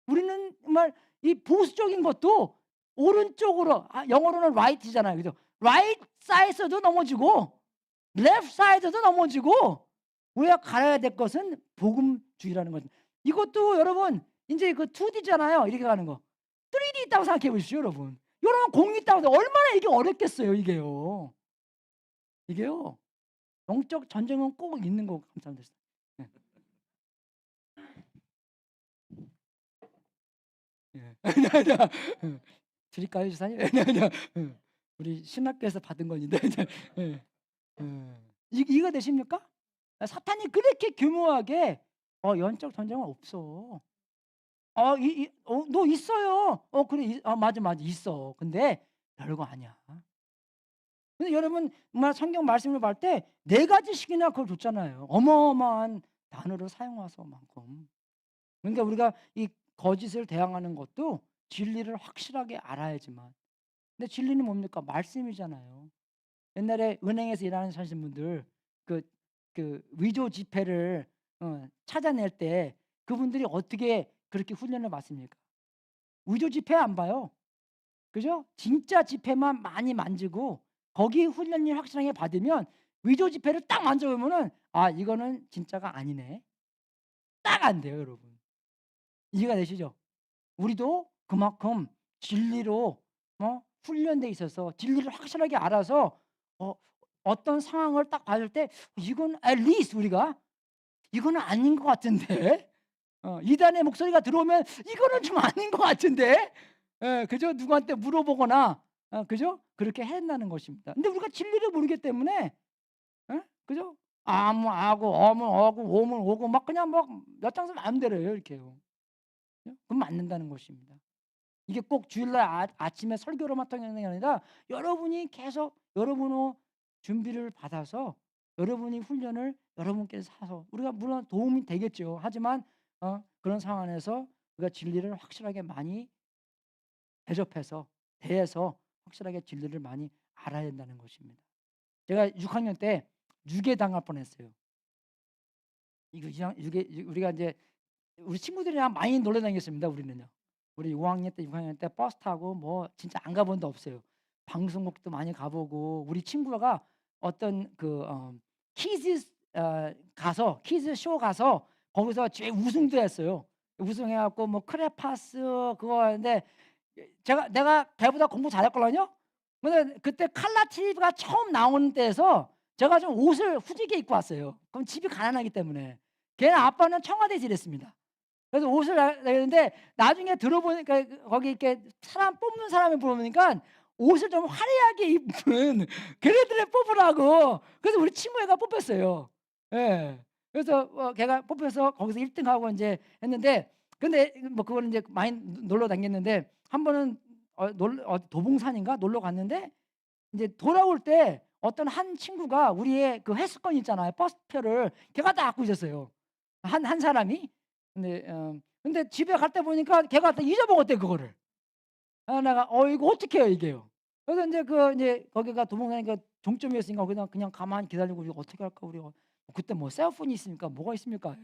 우리는 정말 이 보수적인 것도 오른쪽으로, 영어로는 right이잖아요. 그죠? right side에서도 넘어지고 left side에서도 넘어지고, 우리가 가야 될 것은 복음주의라는 거죠. 이것도 여러분 이제 그 2D잖아요. 이렇게 가는 거. 3D 있다고 생각해 보십시오, 여러분. 여러분 공이 있다고 해서 얼마나 이게 어렵겠어요, 이게요. 이게요. 영적 전쟁은 꼭 있는 거 감사합니다. 예. 예. 드릴까요, 주사님? 우리 신학교에서 받은 건데. 예. 이거 되십니까? 사탄이 그렇게 교묘하게 영적 전쟁은 없어. 너 있어요. 그래. 맞아. 있어. 근데 별거 아니야. 근데 여러분 정말 성경 말씀을 볼 때 4가지씩이나 그걸 줬잖아요. 어마어마한 단어를 사용해서만큼. 그러니까 우리가 이 거짓을 대항하는 것도 진리를 확실하게 알아야지만. 근데 진리는 뭡니까? 말씀이잖아요. 옛날에 은행에서 일하시는 분들 그 위조 지폐를 찾아낼 때 그분들이 어떻게 그렇게 훈련을 받습니까? 위조 지폐 안 봐요. 그죠? 진짜 지폐만 많이 만지고 거기 훈련을 확실하게 받으면 위조 지폐를 딱 만져보면은 이거는 진짜가 아니네. 딱 안 돼요, 여러분. 이해가 되시죠? 우리도 그만큼 진리로 훈련돼 있어서 진리를 확실하게 알아서 어떤 상황을 딱 봤을 때 이건 at least 우리가 이거는 아닌 것 같은데, 이단의 목소리가 들어오면 이거는 좀 아닌 것 같은데, 그죠? 누구한테 물어보거나, 그죠? 그렇게 한다는 것입니다. 근데 우리가 진리를 모르기 때문에, 그죠? 아무 아고 어무 어고 오면 오고 막 그냥 몇 장서 마음대로요 이렇게요. 그럼 맞는다는 것입니다. 이게 꼭 주일날 아침에 설교로만 통하는 게 아니라 여러분이 계속 여러분의 준비를 받아서 여러분이 훈련을 여러분께서 사서 우리가 물론 도움이 되겠죠. 하지만 그런 상황 안에서 우리가 진리를 확실하게 많이 대접해서 대해서 확실하게 진리를 많이 알아야 된다는 것입니다. 제가 6학년 때 유괴 당할 뻔했어요. 이거 유괴 우리가 이제 우리 친구들이랑 많이 놀러 다녔습니다. 우리는요. 우리 5학년 때 6학년 때 버스 타고 뭐 진짜 안 가본 데 없어요. 방송국도 많이 가보고 우리 친구가 어떤 퀴즈 가서 퀴즈 쇼 가서 거기서 제일 우승도 했어요. 우승해 갖고 뭐 크레파스 그거 하는데 내가 걔보다 공부 잘했거든요. 근데 그때 칼라 TV가 처음 나오는 때에서 제가 좀 옷을 후지게 입고 왔어요. 그럼 집이 가난하기 때문에. 걔 아빠는 청와대에서 일했습니다. 그래서 옷을 내는데 나중에 들어보니까 거기 이렇게 사람 뽑는 사람을 보니까 옷을 좀 화려하게 입은 걔네들을 뽑으라고. 그래서 우리 친구애가 뽑혔어요. 예. 그래서 걔가 뽑혀서 거기서 1등 하고 인제 했는데 근데 뭐 그거는 인제 많이 놀러 다녔는데 한 번은 도봉산인가 놀러 갔는데 인제 돌아올 때 어떤 한 친구가 우리의 그 회수권 있잖아요. 버스표를 걔가 다 갖고 있었어요. 한 사람이. 근데 집에 갈 때 보니까 걔가 다 잊어먹었대 그거를. 내가 이거 어떡해요 이게요. 그래서 인제 거기가 도봉산이니까 종점이었으니까 그냥 가만히 기다리고 '우리 어떻게 할까? 우리 그때 뭐 셀폰이 있습니까? 뭐가 있습니까?'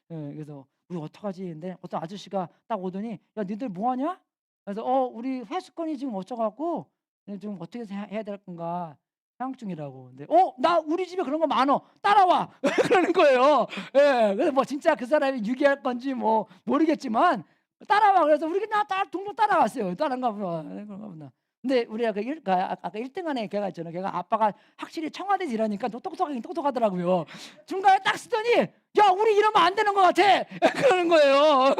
그래서 '우리 어떡하지?' 했는데 어떤 아저씨가 딱 오더니 "야 니들 뭐 하냐?" 그래서 우리 회수권이 지금 어쩌 갖고 좀 어떻게 해야 될 건가 생각 중이라고. 근데 나 우리 집에 그런 거 많어. 따라와." 그러는 거예요. 예. 그래서 뭐 진짜 그 사람이 유기할 건지 뭐 모르겠지만 따라와 그래서 우리 그냥 동동 따라갔어요. 따라가 보다. 그런가 보다. 근데 우리가 아까 1등 안에 걔가 있잖아요. 걔가 아빠가 확실히 청와대에서 일하니까 또 똑똑하긴 똑똑하더라고요. 중간에 딱 쓰더니 "야 우리 이러면 안 되는 것 같아." 그러는 거예요.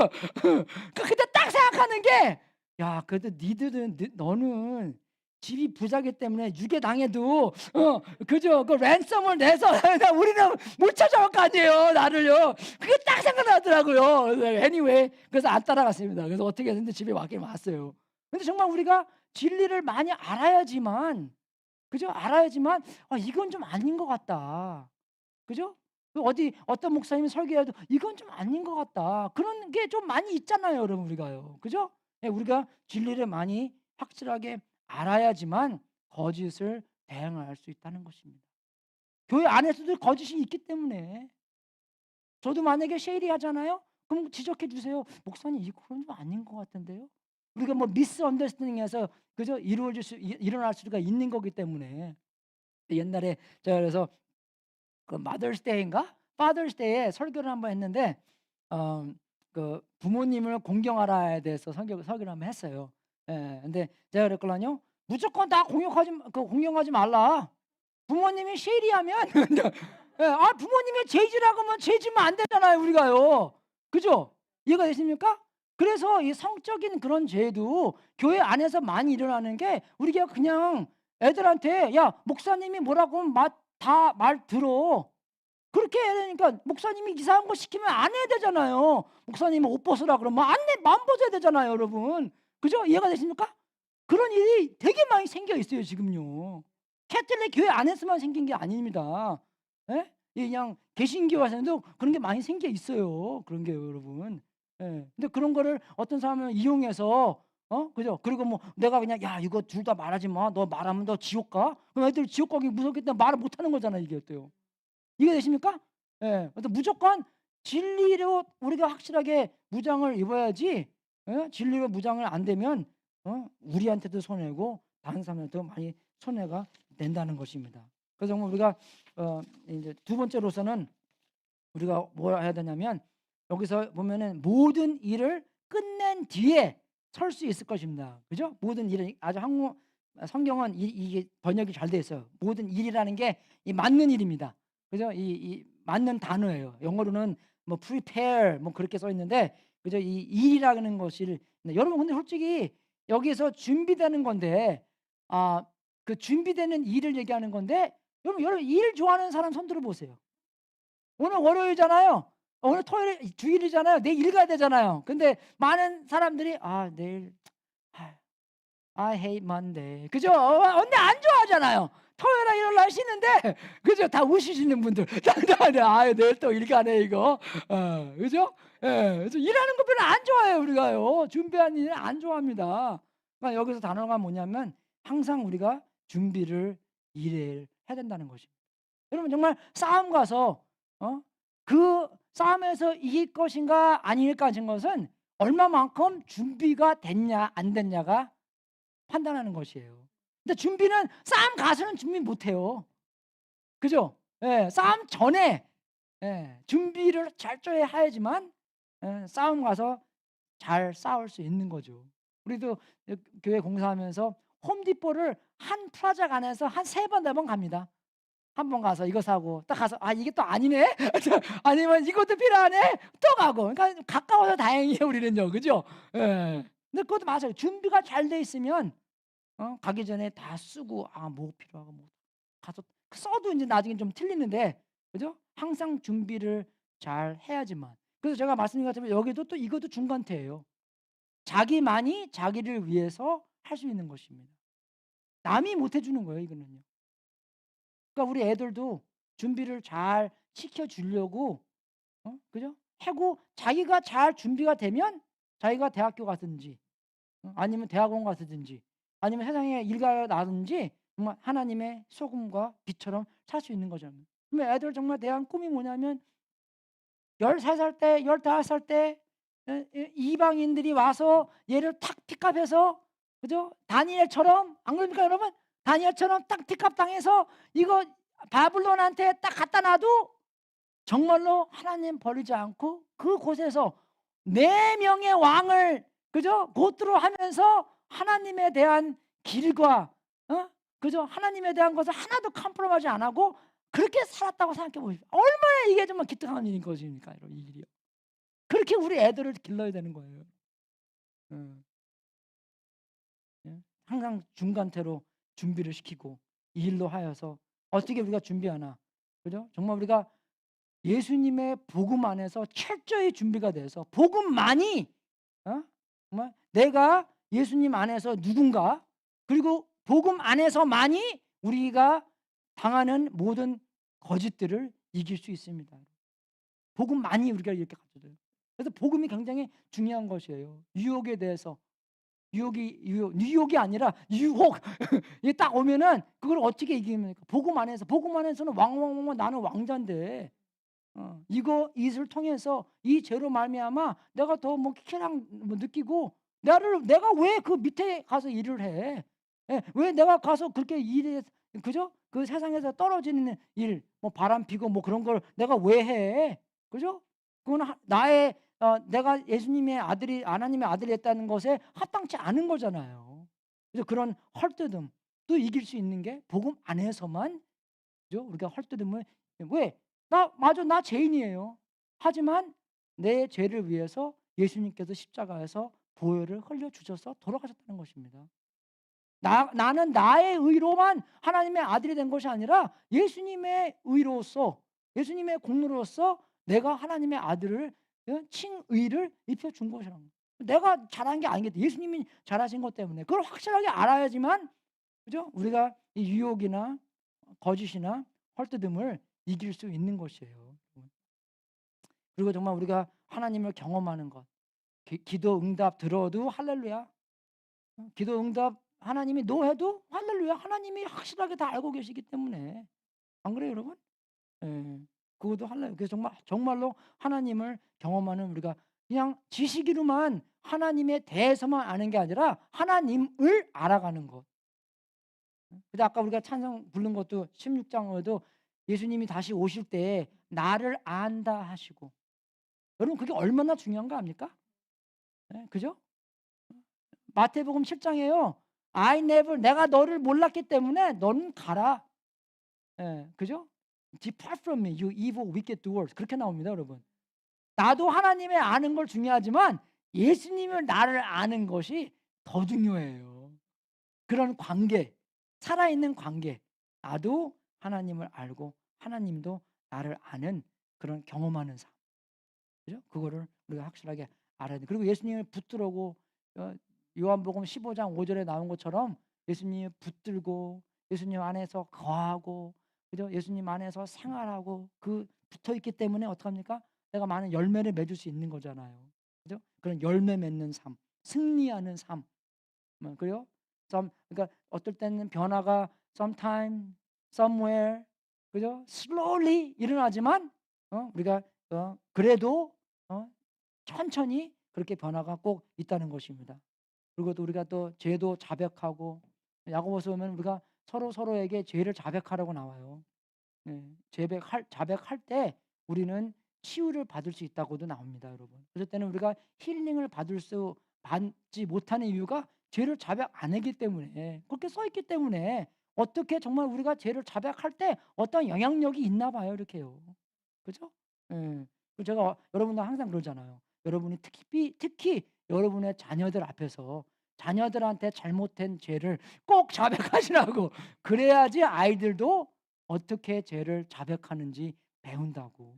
그때 딱 생각하는 게 '야 그래도 니들은 너는 집이 부자기 때문에 유괴 당해도 그죠? 그 랜섬을 내서 우리는 못 찾아올 거 아니에요 나를요.' 그게 딱 생각나더라고요. 그래서 anyway 그래서 안 따라갔습니다. 그래서 어떻게 했는데 집에 왔긴 왔어요. 근데 정말 우리가 진리를 많이 알아야지만 그죠? 알아야지만 '이건 좀 아닌 것 같다.' 그죠? 그 어떤 목사님이 설교해도 '이건 좀 아닌 것 같다.' 그런 게 좀 많이 있잖아요 여러분 우리가요. 그죠? 예 우리가 진리를 많이 확실하게 알아야지만 거짓을 대항할 수 있다는 것입니다. 교회 안에서도 거짓이 있기 때문에 저도 만약에 쉐이리하잖아요. 그럼 지적해 주세요. "목사님 이건 좀 아닌 것 같은데요." 우리가 뭐 미스언더스탠딩해서 그죠? 일어날 수가 있는 거기 때문에. 옛날에 제가 그래서 그 마더스 데이인가 파더스 데이에 설교를 한번 했는데 어 부모님을 공경하라에 대해서 설교를 한번 했어요. 예. 근데 제가 그랬거든요. "무조건 다 공경하지 말라. 부모님이 쉐리하면" 예. 부모님이 죄지라고 하면 죄 지면 안 되잖아요 우리가요. 그죠? 이해가 되십니까? 그래서 이 성적인 그런 죄도 교회 안에서 많이 일어나는 게 우리가 그냥 애들한테 "야 목사님이 뭐라고 하면 다 말 들어." 그렇게 해야 되니까 목사님이 이상한 거 시키면 안 해야 되잖아요. 목사님이 옷 벗으라 그러면 안 벗어야 되잖아요 여러분. 그죠? 이해가 되십니까? 그런 일이 되게 많이 생겨 있어요 지금요. 캐톨릭 교회 안에서만 생긴 게 아닙니다. 예? 그냥 개신교에서도 그런 게 많이 생겨 있어요. 그런 게 여러분. 예. 근데 그런 거를 어떤 사람은 이용해서 그죠? 그리고 뭐 내가 그냥 "야 이거 둘 다 말하지 마. 너 말하면 너 지옥 가." 그럼 애들이 지옥 가기 무섭기 때문에 말을 못 하는 거잖아요 이게 또. 이해되십니까? 예. 그래서 무조건 진리로 우리가 확실하게 무장을 입어야지 진리로 무장을 안 되면 우리한테도 손해고 다른 사람한테도 많이 손해가 된다는 것입니다. 그래서 정말 우리가 인제 두 번째로서는 우리가 뭘 해야 되냐면 여기서 보면은 모든 일을 끝낸 뒤에 설 수 있을 것입니다. 그죠? 모든 일을 아주 성경은 이게 번역이 잘 돼 있어요. 모든 일이라는 게 이 맞는 일입니다. 그죠? 이 맞는 단어예요. 영어로는 뭐 prepare 뭐 그렇게 써 있는데 그죠? 이 일이라는 것을 여러분 근데 솔직히 여기서 준비되는 건데 그 준비되는 일을 얘기하는 건데 여러분 일 좋아하는 사람 손 들어 보세요. 오늘 월요일이잖아요. 오늘 토요일 주일이잖아요. 내일 일 가야 되잖아요. 근데 많은 사람들이 내일 아휴 I hate Monday. 그죠? 근데 안 좋아하잖아요. 토요일날 일요일 날 쉬는데 그죠? 다 웃으시는 분들. 내일 또 일 가네 이거. 그죠? 예. 그래서 일하는 거 별로 안 좋아해요 우리가요. 준비한 일 안 좋아합니다. 그러니까 여기서 단어가 뭐냐면 항상 우리가 준비를 일을 해야 된다는 것입니다. 여러분 정말 싸움 가서 그 싸움에서 이길 것인가 아닐까 하는 것은 얼마만큼 준비가 됐냐 안 됐냐가 판단하는 것이에요. 근데 준비는 싸움 가서는 준비 못 해요. 그죠? 예. 싸움 전에 준비를 철저히 해야지만 싸움 가서 잘 싸울 수 있는 거죠. 우리도 교회 공사하면서 홈디포를 한 프로젝트 안에서 한 3번 4번 갑니다. 한 번 가서 이거 사고 딱 가서 '아 이게 또 아니네.' 아니면 '이것도 필요하네.' 또 가고. 그러니까 가까워서 다행이에요 우리는요. 그죠? 예. 근데 그것도 맞아요. 준비가 잘 돼 있으면 가기 전에 다 쓰고 뭐 필요하고 뭐 가서 써도 인제 나중에 좀 틀리는데 그죠? 항상 준비를 잘 해야지만. 그래서 제가 말씀드린 것처럼 여기도 또 이것도 중간태예요. 자기만이 자기를 위해서 할 수 있는 것입니다. 남이 못 해 주는 거예요 이거는요. 그러니까 우리 애들도 준비를 잘 시켜 주려고 그죠? 하고 자기가 잘 준비가 되면 자기가 대학교 가든지 아니면 대학원 가든지 아니면 세상에 일가에 나든지 정말 하나님의 소금과 빛처럼 살 수 있는 거잖아요. 그러면 애들 정말 대한 꿈이 뭐냐면 13살 때 15살 때 이방인들이 와서 얘를 탁 픽업해서 그죠? 다니엘처럼 안 그럽니까 여러분? 다니엘처럼 딱 픽업당해서 이거 바블론한테 딱 갖다 놔도 정말로 하나님 버리지 않고 그곳에서 4명의 왕을 그죠? 고투로 하면서 하나님에 대한 길과 그죠? 하나님에 대한 것을 하나도 컴프로마이즈 안 하고 그렇게 살았다고 생각해 보십시오. 얼마나 이게 정말 기특한 일인 것입니까? 여러분 이 일이요. 그렇게 우리 애들을 길러야 되는 거예요. 음. 예. 항상 중간태로 준비를 시키고 이 일로 하여서 어떻게 우리가 준비하나? 그죠? 정말 우리가 예수님의 복음 안에서 철저히 준비가 돼서 복음만이 정말 내가 예수님 안에서 누군가 그리고 복음 안에서만이 우리가 당하는 모든 거짓들을 이길 수 있습니다. 복음만이 우리가 이렇게 가져져요. 그래서 복음이 굉장히 중요한 것이에요. 유혹에 대해서 유혹이 아니라 유혹 이 딱 오면은 그걸 어떻게 이깁니까? 복음 안에서는 왕 나는 왕자인데 이거 이것을 통해서 이 죄로 말미암아 내가 더 뭐 쾌락 뭐 느끼고 내가 왜 그 밑에 가서 일을 해? 예. 왜 내가 가서 그렇게 일해 그죠? 그 세상에서 떨어지는 일 뭐 바람 피고 뭐 그런 걸 내가 왜 해? 그죠? 그건 나의 내가 예수님의 아들이 하나님의 아들이 됐다는 것에 합당치 않은 거잖아요. 그래서 그런 헐뜯음도 이길 수 있는 게 복음 안에서만 그죠? 우리가 헐뜯음을 왜? 맞아. 나 죄인이에요. 하지만 내 죄를 위해서 예수님께서 십자가에서 보혈을 흘려 주셔서 돌아가셨다는 것입니다. 나는 나의 의로만 하나님의 아들이 된 것이 아니라 예수님의 의로서 예수님의 공로로서 내가 하나님의 아들을 칭의를 입혀 준 것이라는 거예요. 내가 잘한 게 아니겠다. 예수님이 잘하신 것 때문에 그걸 확실하게 알아야지만 그죠? 우리가 이 유혹이나 거짓이나 헐뜯음을 이길 수 있는 것이에요. 그리고 정말 우리가 하나님을 경험하는 것. 기도 응답 들어도 할렐루야. 기도 응답 하나님이 노해도 할렐루야. 하나님이 확실하게 다 알고 계시기 때문에. 안 그래요, 여러분? 예. 그것도 할렐루야. 그래서 정말로 하나님을 경험하는 우리가 그냥 지식으로만 하나님에 대해서만 아는 게 아니라 하나님을 알아가는 것. 근데 아까 우리가 찬송 부른 것도 16장에도 예수님이 다시 오실 때 나를 안다 하시고 여러분 그게 얼마나 중요한 거 압니까? 예, 그죠? 마태복음 7장에요. 내가 너를 몰랐기 때문에 너는 가라. 예, 그죠? Depart from me, you evil wicked doers. 그렇게 나옵니다, 여러분. 나도 하나님의 아는 걸 중요하지만 예수님을 나를 아는 것이 더 중요해요. 그런 관계, 살아있는 관계. 나도 하나님을 알고 하나님도 나를 아는 그런 경험하는 삶. 그죠? 그거를 우리가 확실하게 알아야 돼. 그리고 예수님을 붙들고 요한복음 15장 5절에 나온 것처럼 예수님을 붙들고 예수님 안에서 거하고 그죠? 예수님 안에서 생활하고 그 붙어 있기 때문에 어떡합니까? 내가 많은 열매를 맺을 수 있는 거잖아요. 그죠? 그런 열매 맺는 삶, 승리하는 삶. 그래요? 그러니까 어떨 때는 변화가 sometime, somewhere, 그죠? slowly 일어나지만 우리가 그래도 천천히 그렇게 변화가 꼭 있다는 것입니다. 그리고 또 우리가 또 죄도 자백하고 야고보서 보면 우리가 서로에게 죄를 자백하라고 나와요. 예. 자백할 때 우리는 치유를 받을 수 있다고도 나옵니다, 여러분. 그럴 때는 우리가 힐링을 받지 못하는 이유가 죄를 자백 안 했기 때문에, 그렇게 써 있기 때문에 어떻게 정말 우리가 죄를 자백할 때 어떤 영향력이 있나 봐요, 이렇게요. 그죠? 예. 제가 여러분도 항상 그러잖아요. 여러분이 특히 여러분의 자녀들 앞에서 자녀들한테 잘못된 죄를 꼭 자백하시라고. 그래야지 아이들도 어떻게 죄를 자백하는지 배운다고.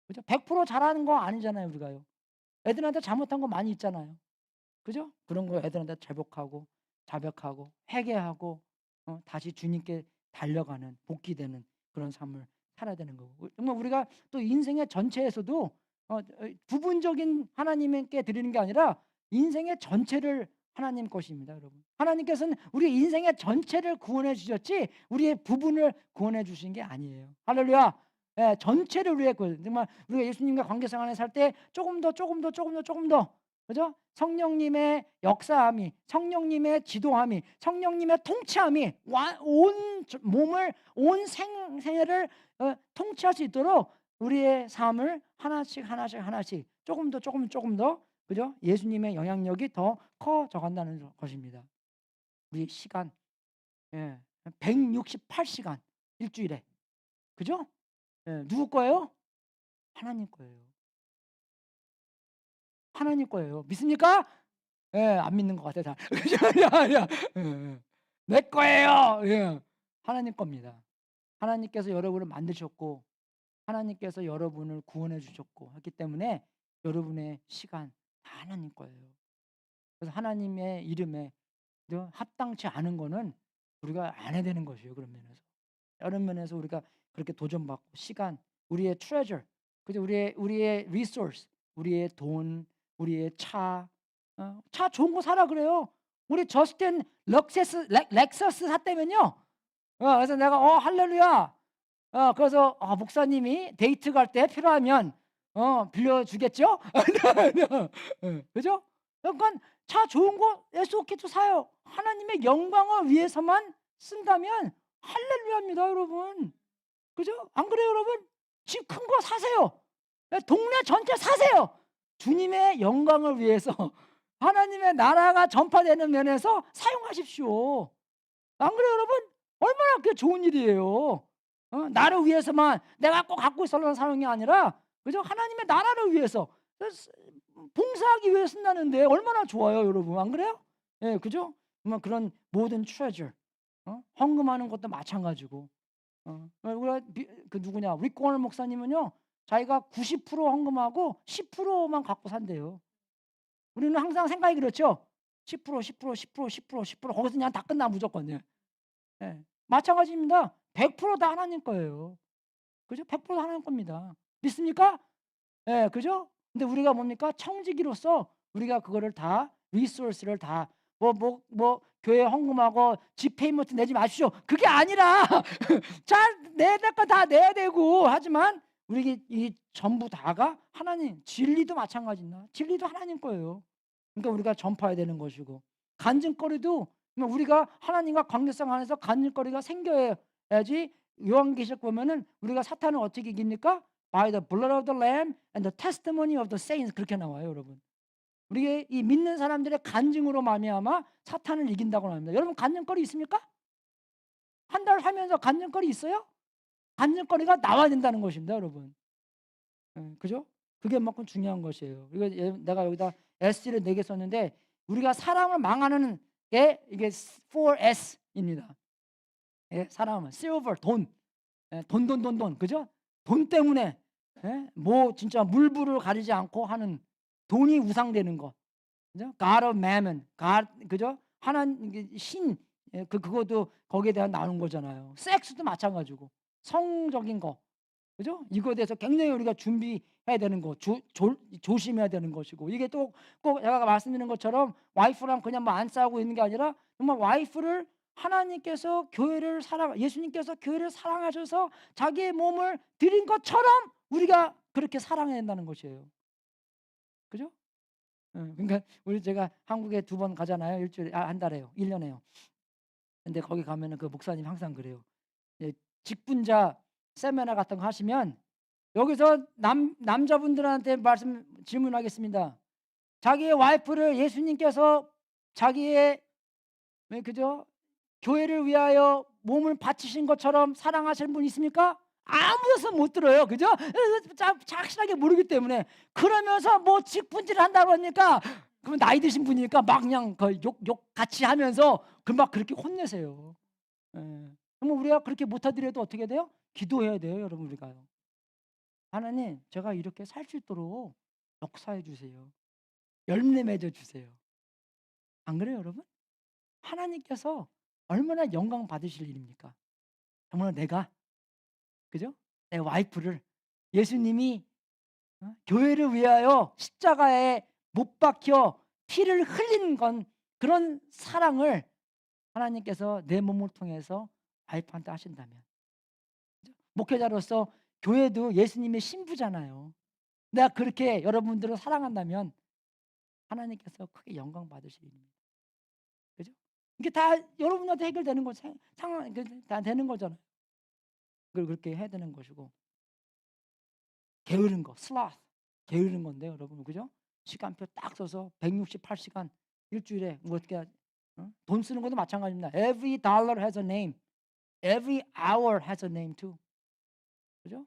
그죠? 100% 잘하는 거 아니잖아요, 우리가요. 애들한테 잘못한 거 많이 있잖아요. 그죠? 그런 거 애들한테 자복하고 자백하고 회개하고 다시 주님께 달려가는 복귀되는 그런 삶을 살아야 되는 거고. 정말 우리가 또 인생의 전체에서도 부분적인 하나님께 드리는 게 아니라 인생의 전체를 하나님 것입니다, 여러분. 하나님께서는 우리 인생의 전체를 구원해 주셨지 우리의 부분을 구원해 주신 게 아니에요. 할렐루야. 예, 전체를 위해 정말 우리가 예수님과 관계생활을 살 때 조금 더 그죠? 성령님의 역사함이, 성령님의 지도함이, 성령님의 통치함이 온 몸을, 온 생애를 통치할 수 있도록 우리의 삶을 하나씩 조금 더 그죠? 예수님의 영향력이 더 커져 간다는 것입니다. 우리 시간, 예, 168시간 일주일에, 그죠? 예, 누구 거예요? 하나님 거예요. 하나님 거예요. 믿습니까? 예. 안 믿는 것 같아 다. 아니야. 예. 내 거예요. 예. 하나님 겁니다. 하나님께서 여러분을 만드셨고 하나님께서 여러분을 구원해 주셨고 했기 때문에 여러분의 시간 다 하나님 거예요. 그래서 하나님의 이름에 합당치 않은 거는 우리가 안 해야 되는 것이에요. 그런 면에서. 다른 면에서 우리가 그렇게 도전받고 시간, 우리의 treasure, 그죠? 우리의 resource, 우리의 돈, 우리의 차, 차 좋은 거 사라 그래요. 우리 저스틴 렉서스 샀다면요. 그래서 내가 할렐루야. 그래서 목사님이 데이트 갈 때 필요하면 빌려주겠죠? 그죠? 그러니까 차 좋은 거 SOK도 사요. 하나님의 영광을 위해서만 쓴다면 할렐루야입니다, 여러분. 그죠? 안 그래요, 여러분? 집 큰 거 사세요. 동네 전체 사세요. 주님의 영광을 위해서 하나님의 나라가 전파되는 면에서 사용하십시오. 안 그래요, 여러분? 얼마나 그게 좋은 일이에요. 나를 위해서만 내가 꼭 갖고 있으려는 사용이 아니라 그죠? 하나님의 나라를 위해서 봉사하기 위해 쓴다는데 얼마나 좋아요, 여러분. 안 그래요? 예, 그죠? 정말 그런 모든 treasure, 헌금하는 것도 마찬가지고. 우리가 그 누구냐? 릭 워런 목사님은요. 자기가 90% 헌금하고 10%만 갖고 산대요. 우리는 항상 생각이 그렇죠. 10%, 10%, 10%, 10%, 10% 거기서 그냥 다 끝나 무조건. 예. 예. 마찬가지입니다. 100%다 하나님 거예요. 그죠? 100% 하나님 겁니다. 믿습니까? 예, 그죠? 근데 우리가 뭡니까? 청지기로서 우리가 그거를 다 리소스를 다 교회 헌금하고 집회임부터 내지 마십시오. 그게 아니라 잘 내야 될 거 다 내야 되고 하지만 우리 이 전부 다가 하나님 진리도 마찬가지입니다. 진리도 하나님 거예요. 그러니까 우리가 전파해야 되는 것이고 간증거리도 우리가 하나님과 관계성 안에서 간증거리가 생겨야지. 요한계시록 보면은 우리가 사탄을 어떻게 이깁니까? By the blood of the Lamb and the testimony of the saints 그렇게 나와요, 여러분. 우리의 이 믿는 사람들의 간증으로 말미암아 사탄을 이긴다고 합니다. 여러분 간증거리 있습니까? 한 달 살면서 간증거리 있어요? 간증거리가 나와야 된다는 것입니다, 여러분. 그죠? 그게 만큼 중요한 것이에요. 내가 여기다 S를 4개 썼는데 우리가 사람을 망하는 게 이게 4S입니다. 예, 사람은 silver 돈, 돈, 그죠? 돈 때문에 뭐 진짜 물불을 가리지 않고 하는 돈이 우상되는 거, 그죠? God of mammon, 그죠? 신, 그것도 거기에 대한 나오는 거잖아요. 섹스도 마찬가지고 성적인 거, 그죠? 이거에 대해서 굉장히 우리가 준비해야 되는 거, 조심해야 되는 것이고 이게 또 꼭 제가 말씀드린 것처럼 와이프랑 그냥 뭐 안 싸우고 있는 게 아니라 정말 와이프를 하나님께서 예수님께서 교회를 사랑하셔서 자기의 몸을 드린 것처럼 우리가 그렇게 사랑해야 된다는 것이에요. 그죠? 그러니까 제가 한국에 2번 가잖아요. 일주일에 한 달에요. 1년에요. 근데 거기 가면은 그 목사님이 항상 그래요. 예, 직분자 세미나 같은 거 하시면 여기서 남자분들한테 질문하겠습니다. 자기의 와이프를 예수님께서 자기의 그죠? 교회를 위하여 몸을 바치신 것처럼 사랑하시는 분 있습니까? 아무도 못 들어요. 그죠? 확실하게 모르기 때문에. 그러면서 뭐 직분질을 한다고 하니까 그러면 나이 드신 분이니까 막 그냥 욕 같이 하면서 막 그렇게 혼내세요. 예. 그러면 우리가 그렇게 못하더라도 어떻게 돼요? 기도해야 돼요, 여러분. 우리가요. 하나님, 제가 이렇게 살 수 있도록 역사해 주세요. 열매 맺어 주세요. 안 그래요, 여러분? 하나님께서 얼마나 영광 받으실 일입니까? 정말 내가, 그죠? 내 와이프를 예수님이 교회를 위하여 십자가에 못 박혀 피를 흘린 건 그런 사랑을 하나님께서 내 몸을 통해서 와이프한테 하신다면, 목회자로서 교회도 예수님의 신부잖아요. 내가 그렇게 여러분들을 사랑한다면 하나님께서 크게 영광 받으실 일입니다. 그죠? 이게 다 여러분한테 해결되는 거 상황 다 되는 거잖아요. 그걸 그렇게 해야 되는 것이고, 게으른 거, 슬라스, 게으른 건데 여러분, 그죠? 시간표 딱 써서 168시간 일주일에 뭐 어떻게 돈 쓰는 것도 마찬가지입니다. Every dollar has a name. Every hour has a name too. 그죠?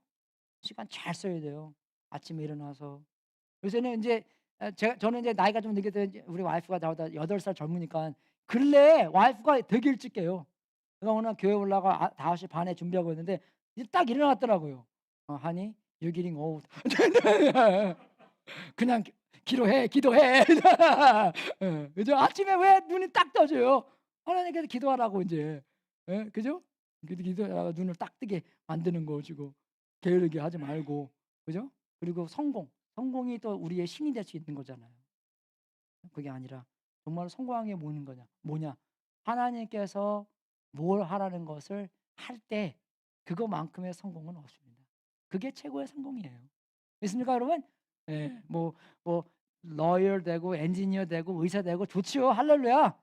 시간 잘 써야 돼요. 아침에 일어나서. 요새는 이제 저는 이제 나이가 좀 되게 우리 와이프가 나보다 8살 젊으니까 근래 와이프가 되게 일찍 깨요. 그래서 오늘 교회 올라가 5시 반에 준비하고 있는데 이제 딱 일어났더라고요. 하니 you're getting old. 그냥 기도해, 기도해. 그죠? 아침에 왜 눈이 딱 떠져요? 하나님께서 기도하라고 이제, 그죠? 기도하라고 눈을 딱 뜨게 만드는 것이고 게으르게 하지 말고, 그죠? 그리고 성공이 또 우리의 신이 될 수 있는 거잖아요. 그게 아니라 정말 성공한 게 뭐냐? 하나님께서 뭘 하라는 것을 할 때 그거만큼의 성공은 없습니다. 그게 최고의 성공이에요. 믿습니까, 여러분? 예, 뭐 lawyer 되고 엔지니어 되고 의사 되고 좋지요. 할렐루야.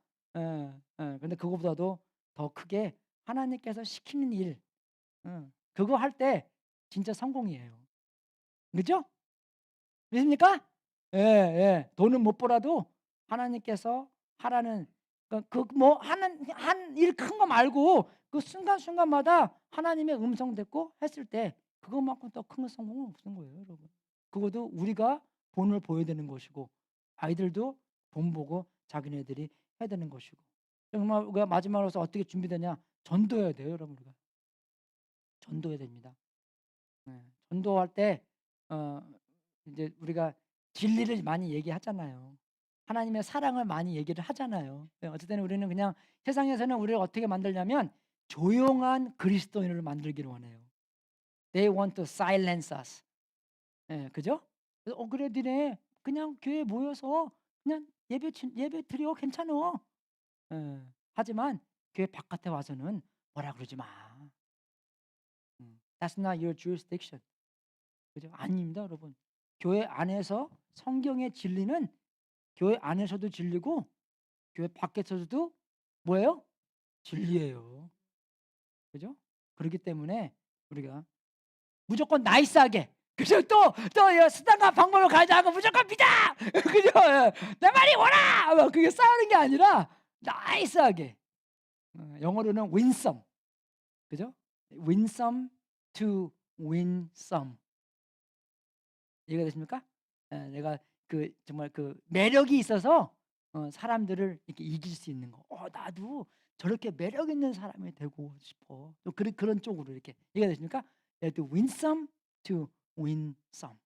근데 그거보다도 더 크게 하나님께서 시키는 일, 그거 할 때 진짜 성공이에요. 그죠? 믿습니까? 예, 예. 돈은 못 벌어도 하나님께서 하라는 뭐 하는 한 일 큰 거 말고 그 순간순간마다 하나님의 음성 듣고 했을 때 그것만큼 더 큰 성공은 없는 거예요, 여러분. 그것도 우리가 본을 보여야 되는 것이고 아이들도 본 보고 자기네들이 해야 되는 것이고 정말 우리가 마지막으로서 어떻게 준비되냐? 전도해야 돼요, 여러분. 우리가 전도해야 됩니다. 전도할 때 어, 이제 우리가 진리를 많이 얘기하잖아요. 하나님의 사랑을 많이 얘기를 하잖아요. 어쨌든 우리는 그냥 세상에서는 우리를 어떻게 만들냐면 조용한 그리스도인을 만들기를 원해요. They want to silence us. 그죠? 그래 니네 그냥 교회 모여서 그냥 예배 드려 괜찮어. 하지만 교회 바깥에 와서는 뭐라 그러지 마. That's not your jurisdiction. 그죠? 아닙니다, 여러분. 교회 안에서 성경의 진리는 교회 안에서도 진리고 교회 밖에서도 뭐예요? 진리예요. 그죠? 그렇기 때문에 우리가 무조건 나이스하게 그죠? 또 수단과 방법을 가져가고 무조건 믿어! 그죠? 내 말이 뭐라! 그게 싸우는 게 아니라 나이스하게. 영어로는 win some. 그죠? win some to win some. 이해가 되십니까? 내가 정말 매력이 있어서 사람들을 이렇게 이길 수 있는 거. 나도 저렇게 매력 있는 사람이 되고 싶어. 또 그런 쪽으로 이렇게 이해가 되십니까? to win some to win some.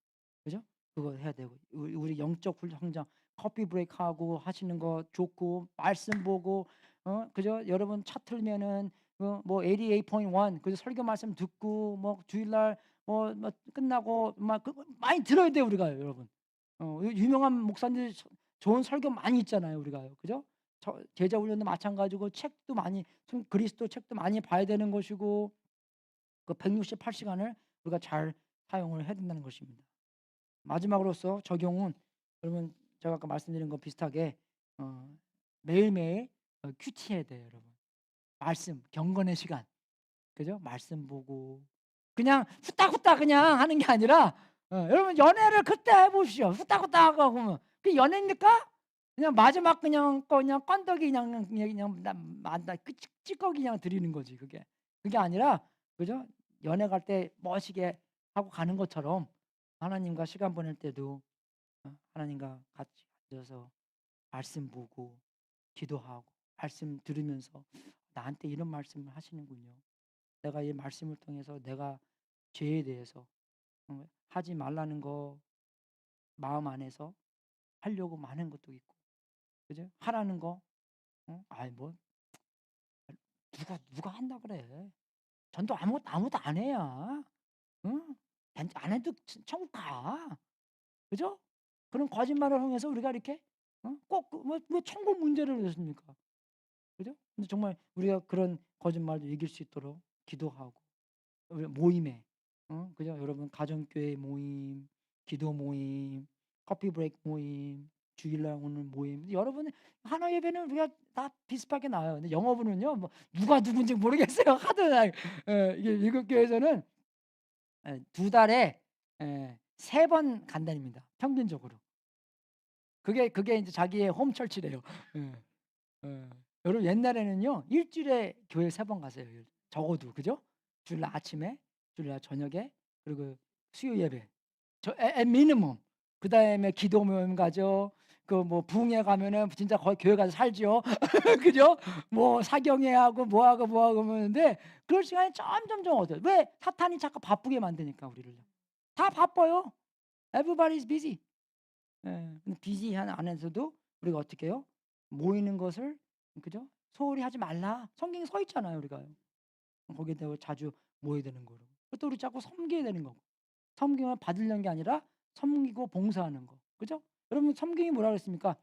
그죠? 그거 해야 되고 우리 영적 성장 커피 브레이크 하고 하시는 거 좋고 말씀 보고 그죠? 여러분 차 틀면은 뭐 88.1 그죠? 설교 말씀 듣고 뭐 주일날 뭐 끝나고 막 많이 들어야 돼요 우리가 여러분. 유명한 목사님들 좋은 설교 많이 있잖아요 우리가요. 그죠? 제자 훈련도 마찬가지고 책도 많이 그리스도 책도 많이 봐야 되는 것이고 그 168시간을 우리가 잘 사용을 해야 된다는 것입니다. 마지막으로서 적용은 여러분 제가 아까 말씀드린 거 비슷하게 매일매일 큐티해야 돼요, 여러분. 말씀, 경건의 시간. 그죠? 말씀 보고 그냥 후딱후딱 그냥 하는 게 아니라 여러분 연애를 그때 해 보십시오. 후딱후딱 하고 보면 그게 연애입니까? 그냥 마지막 그냥 건더기 그냥 나 찌꺼기 그냥 드리는 거지 그게. 그게 아니라 그죠? 연애 갈 때 멋지게 하고 가는 것처럼 하나님과 시간 보낼 때도 하나님과 같이 앉아서 말씀 보고 기도하고 말씀 들으면서 나한테 이런 말씀을 하시는군요. 내가 이 말씀을 통해서 내가 죄에 대해서 하지 말라는 거 마음 안에서 하려고 많은 것도 있고, 그죠? 하라는 거, 아이 뭐 누가 한다 그래? 전도 아무것도 안 해야, 응? 안 해도 천국 가, 그죠? 그런 거짓말을 통해서 우리가 이렇게 꼭왜 천국 문제를 내십니까? 그죠? 근데 정말 우리가 그런 거짓말도 이길 수 있도록 기도하고 우리 모임에 그죠? 여러분 가정교회 모임, 기도 모임, 커피 브레이크 모임, 주일날 오는 모임. 여러분 하나 예배는 우리가 다 비슷하게 나와요. 근데 영어부는요, 뭐 누가 누군지 모르겠어요. 하도 이게 미국 교회에서는 두 달에 3번 간다입니다. 평균적으로. 그게 이제 자기의 홈철치래요. 예. 여러분 옛날에는요 일주일에 교회 3번 가세요. 적어도 그죠? 주일날 아침에, 주일날 저녁에, 그리고 수요 예배. 미니멈. 그다음에 기도 모임 가죠. 그 뭐 부흥회 가면은 진짜 거의 교회 가서 살죠. 그죠? 뭐 사경회 하고 뭐 하고 하는데 그럴 시간이 점점점 얻어요. 왜? 사탄이 자꾸 바쁘게 만드니까 우리를. 다 바빠요. Everybody's busy. 근데 비지한 안에서도 우리가 어떻게 해요? 모이는 것을 그죠? 소홀히 하지 말라. 성경에 써 있잖아요, 우리가. 거기에 대해 자주 모여야 되는 거로. 또 우리 자꾸 섬겨야 되는 거고. 섬김을 받으려는 게 아니라 섬기고 봉사하는 거. 그죠? 여러분 섬김이 뭐라 그랬습니까?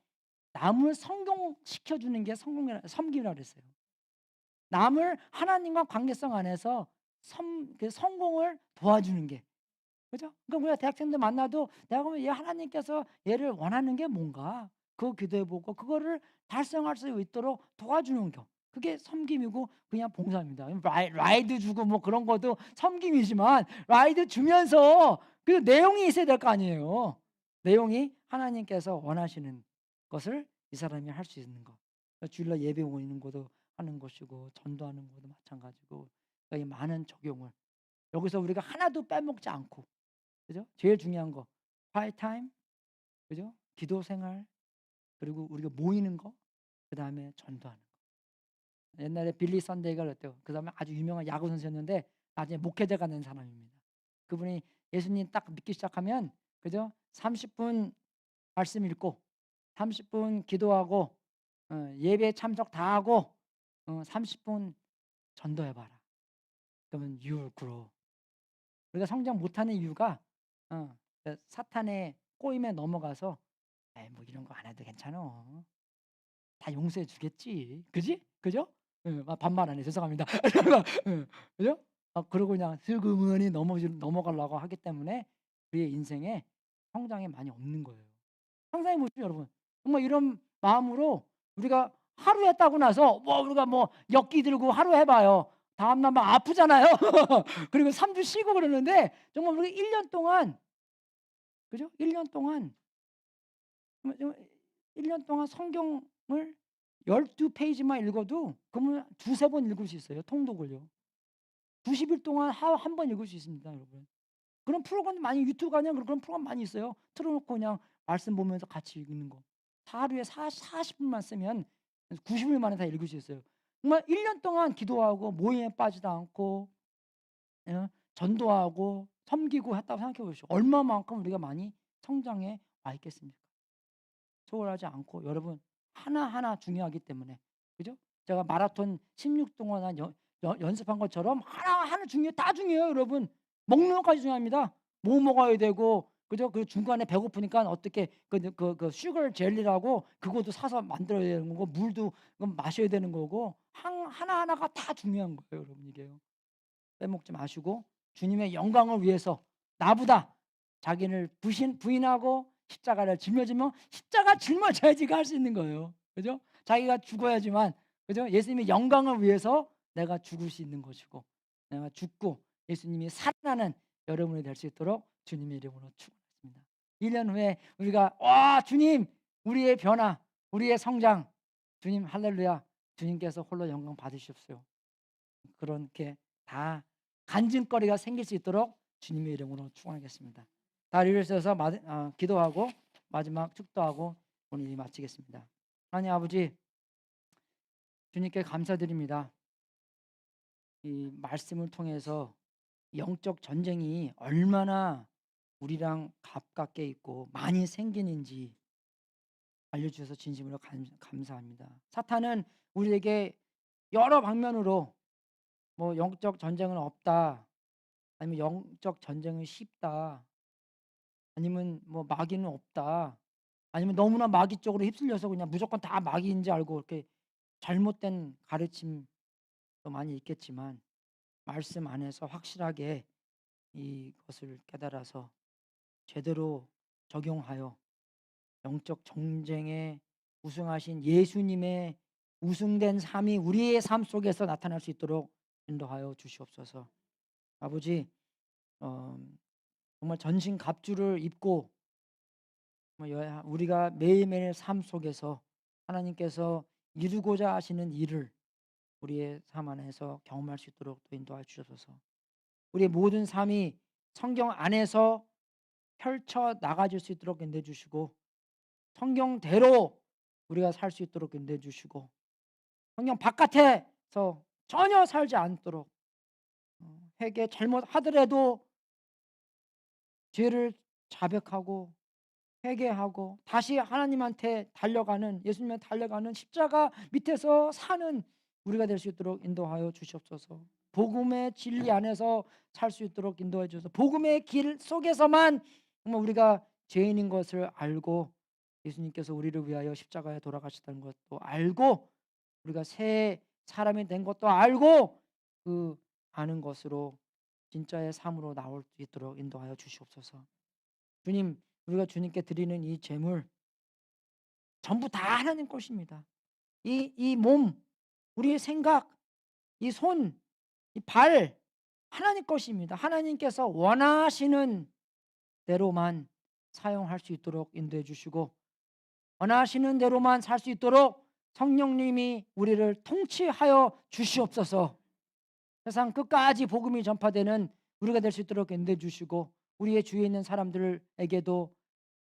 남을 성공시켜 주는 게 섬김이라 그랬어요. 남을 하나님과 관계성 안에서 그 성공을 도와주는 게. 그죠? 그러니까 우리가 대학생들 만나도 내가 보면 얘 하나님께서 얘를 원하는 게 뭔가 그거 기도해 보고 그거를 달성할 수 있도록 도와주는 거. 그게 섬김이고 그냥 봉사입니다. 라이드 주고 뭐 그런 것도 섬김이지만 라이드 주면서 그 내용이 있어야 될 거 아니에요. 내용이 하나님께서 원하시는 것을 이 사람이 할 수 있는 것. 주일날 예배 오는 것도 하는 것이고 전도하는 것도 마찬가지고 이 많은 적용을 여기서 우리가 하나도 빼먹지 않고 그죠? 제일 중요한 거 quiet time 그죠? 기도 생활 그리고 우리가 모이는 거 그다음에 전도하는 거. 옛날에 빌리 선데이가 그랬대요. 그 다음에 아주 유명한 야구 선수였는데 나중에 목회자가 된 사람입니다. 그분이 예수님 딱 믿기 시작하면 그죠? 30분 말씀 읽고 30분 기도하고 예배 참석 다 하고 30분 전도해봐라. 그러면 you will grow. 우리가 성장 못하는 이유가 사탄의 꼬임에 넘어가서 에이 뭐 이런 거 안 해도 괜찮아. 다 용서해 주겠지. 그지? 그죠? 반말 안 해. 죄송합니다. 그죠? 그러고 그냥 슬그머니 넘어가려고 하기 때문에 우리의 인생에 성장이 많이 없는 거예요. 상상해 보십시오, 여러분. 정말 이런 마음으로 우리가 하루 했다고 나서 뭐 우리가 뭐 역기 들고 하루 해 봐요. 다음 날 막 아프잖아요. 그리고 3주 쉬고 그러는데 정말 우리가 1년 동안 그죠? 1년 동안 1년 동안 성경을 12 페이지만 읽어도 그러면 2-3번 읽을 수 있어요, 통독을요. 90일 동안 한 번 읽을 수 있습니다, 여러분. 그런 프로그램 많이 유튜브 가면 그런 프로그램 많이 있어요. 틀어 놓고 그냥 말씀 보면서 같이 읽는 거. 하루에 40 분만 쓰면 90일 만에 다 읽을 수 있어요. 정말 1년 동안 기도하고 모임에 빠지도 않고 전도하고 섬기고 했다고 생각해 보십시오. 얼마만큼 우리가 많이 성장해 와 있겠습니까? 소홀하지 않고 여러분 하나하나 중요하기 때문에 그죠? 제가 마라톤 16 동안 연습한 것처럼 하나하나 다 중요해요, 여러분. 먹는 것까지 중요합니다. 뭐 먹어야 되고 그죠? 그 중간에 배고프니까 어떻게 슈거 젤리라고 그것도 사서 만들어야 되는 거고 물도 마셔야 되는 거고 하나하나가 다 중요한 거예요, 여러분 이게요. 빼먹지 마시고 주님의 영광을 위해서 나보다 자기를 부인하고 십자가를 짊어지면 십자가 짊어져야지가 할 수 있는 거예요. 그죠? 자기가 죽어야지만, 그죠? 예수님의 영광을 위해서 내가 죽을 수 있는 것이고, 내가 죽고 예수님이 살아나는 여러분이 될 수 있도록 주님의 이름으로 축원합니다. 1년 후에 우리가 와 주님 우리의 변화, 우리의 성장, 주님 할렐루야, 주님께서 홀로 영광 받으시옵소요. 그렇게 다 간증거리가 생길 수 있도록 주님의 이름으로 축원하겠습니다. 다리를 서서 기도하고 마지막 축도하고 오늘 마치겠습니다. 하나님 아버지, 주님께 감사드립니다. 이 말씀을 통해서 영적 전쟁이 얼마나 우리랑 가깝게 있고 많이 생기는지 알려주셔서 진심으로 감사합니다. 사탄은 우리에게 여러 방면으로 뭐 영적 전쟁은 없다, 아니면 영적 전쟁은 쉽다, 아니면 뭐 마귀는 없다, 아니면 너무나 마귀 쪽으로 휩쓸려서 그냥 무조건 다 마귀인지 알고 이렇게 잘못된 가르침도 많이 있겠지만, 말씀 안에서 확실하게 이것을 깨달아서 제대로 적용하여 영적 전쟁에 우승하신 예수님의 우승된 삶이 우리의 삶 속에서 나타날 수 있도록 인도하여 주시옵소서. 아버지, 정말 전신갑주를 입고 우리가 매일매일 삶 속에서 하나님께서 이루고자 하시는 일을 우리의 삶 안에서 경험할 수 있도록 또 인도하여 주셔서 우리의 모든 삶이 성경 안에서 펼쳐 나가질 수 있도록 인도해 주시고, 성경대로 우리가 살 수 있도록 인도해 주시고, 성경 바깥에서 전혀 살지 않도록, 회개 잘못하더라도 죄를 자백하고 회개하고 다시 하나님한테 달려가는, 예수님한테 달려가는 십자가 밑에서 사는 우리가 될 수 있도록 인도하여 주시옵소서. 복음의 진리 안에서 살 수 있도록 인도해 주셔서 복음의 길 속에서만 정말 우리가 죄인인 것을 알고 예수님께서 우리를 위하여 십자가에 돌아가셨다는 것도 알고 우리가 새 사람이 된 것도 알고 그 아는 것으로 진짜의 삶으로 나올 수 있도록 인도하여 주시옵소서. 주님, 우리가 주님께 드리는 이 제물 전부 다 하나님 것입니다. 이 몸, 우리의 생각, 이 손, 이 발 하나님 것입니다. 하나님께서 원하시는 대로만 사용할 수 있도록 인도해 주시고, 원하시는 대로만 살 수 있도록 성령님이 우리를 통치하여 주시옵소서. 세상 끝까지 복음이 전파되는 우리가 될 수 있도록 인도해 주시고, 우리의 주위에 있는 사람들에게도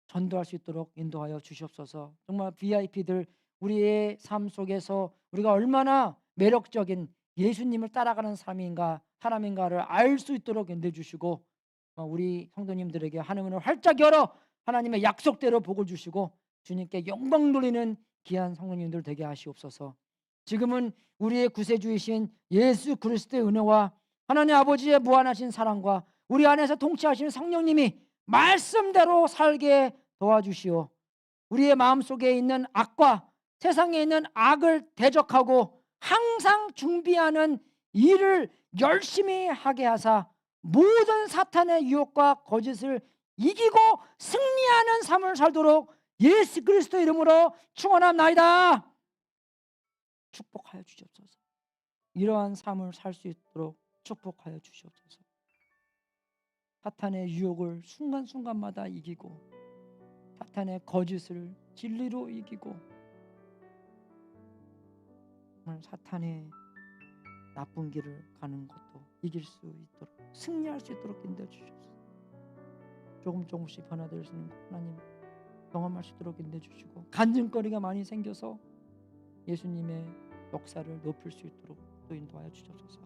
전도할 수 있도록 인도하여 주시옵소서. 정말 VIP들 우리의 삶 속에서 우리가 얼마나 매력적인 예수님을 따라가는 삶인가 사람인가를 알 수 있도록 인도해 주시고, 우리 성도님들에게 하늘문을 활짝 열어 하나님의 약속대로 복을 주시고 주님께 영광 돌리는 귀한 성도님들 되게 하시옵소서. 지금은 우리의 구세주이신 예수 그리스도의 은혜와 하나님 아버지의 무한하신 사랑과 우리 안에서 통치하시는 성령님이 말씀대로 살게 도와주시오. 우리의 마음속에 있는 악과 세상에 있는 악을 대적하고 항상 준비하는 일을 열심히 하게 하사 모든 사탄의 유혹과 거짓을 이기고 승리하는 삶을 살도록 예수 그리스도 이름으로 축원합나이다. 축복하여 주시옵소서. 이러한 삶을 살 수 있도록 축복하여 주시옵소서. 사탄의 유혹을 순간순간마다 이기고 사탄의 거짓을 진리로 이기고 사탄의 나쁜 길을 가는 것도 이길 수 있도록 승리할 수 있도록 인도해 주시옵소서. 조금씩 변화될 수 있는 하나님 경험할 수 있도록 인도해 주시고, 간증거리가 많이 생겨서 예수님의 역사를 높일 수 있도록 또 인도하여 주시옵소서.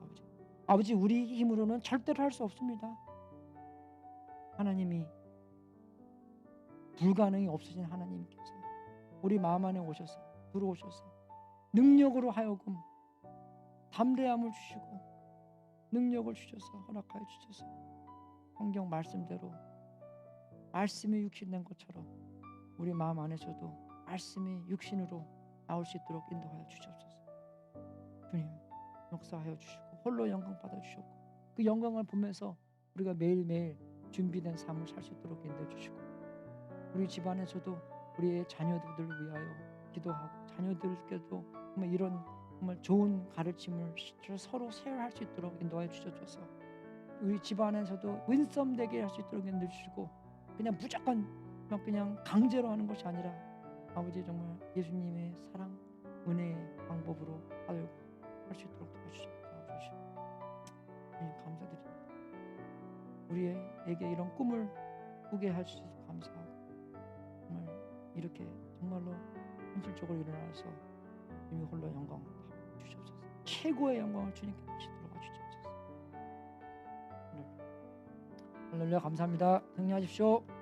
아버지, 우리 힘으로는 절대로 할 수 없습니다. 하나님이 불가능이 없으신 하나님께서 우리 마음 안에 오셔서 들어오셔서 능력으로 하여금 담대함을 주시고 능력을 주셔서 허락하여 주셔서 성경 말씀대로 말씀이 육신된 것처럼 우리 마음 안에서도 말씀이 육신으로 나올 수 있도록 인도하여 주시옵소서. 주님 역사하여 주시고 홀로 영광 받아 주셨고 그 영광을 보면서 우리가 매일매일 준비된 삶을 살 수 있도록 인도해 주시고 우리 집안에서도 우리의 자녀들을 위하여 기도하고 자녀들께도 정말 이런 정말 좋은 가르침을 서로 쉐어할 수 있도록 인도하여 주셔서 우리 집안에서도 윈썸되게 할 수 있도록 인도해 주시고 그냥 무조건 그냥 강제로 하는 것이 아니라 아버지 정말 예수님의 사랑 은혜의 방법으로 할 수 있도록 도와주시옵소서. 감사드립니다. 우리에게 이런 꿈을 꾸게 하셔서 감사하고 정말 이렇게 정말로 현실적으로 일어나서 주님 홀로 영광 주시옵소서. 최고의 영광을 주님께 주시도록 해주시옵소서. 할렐루야 감사합니다. 승리하십시오.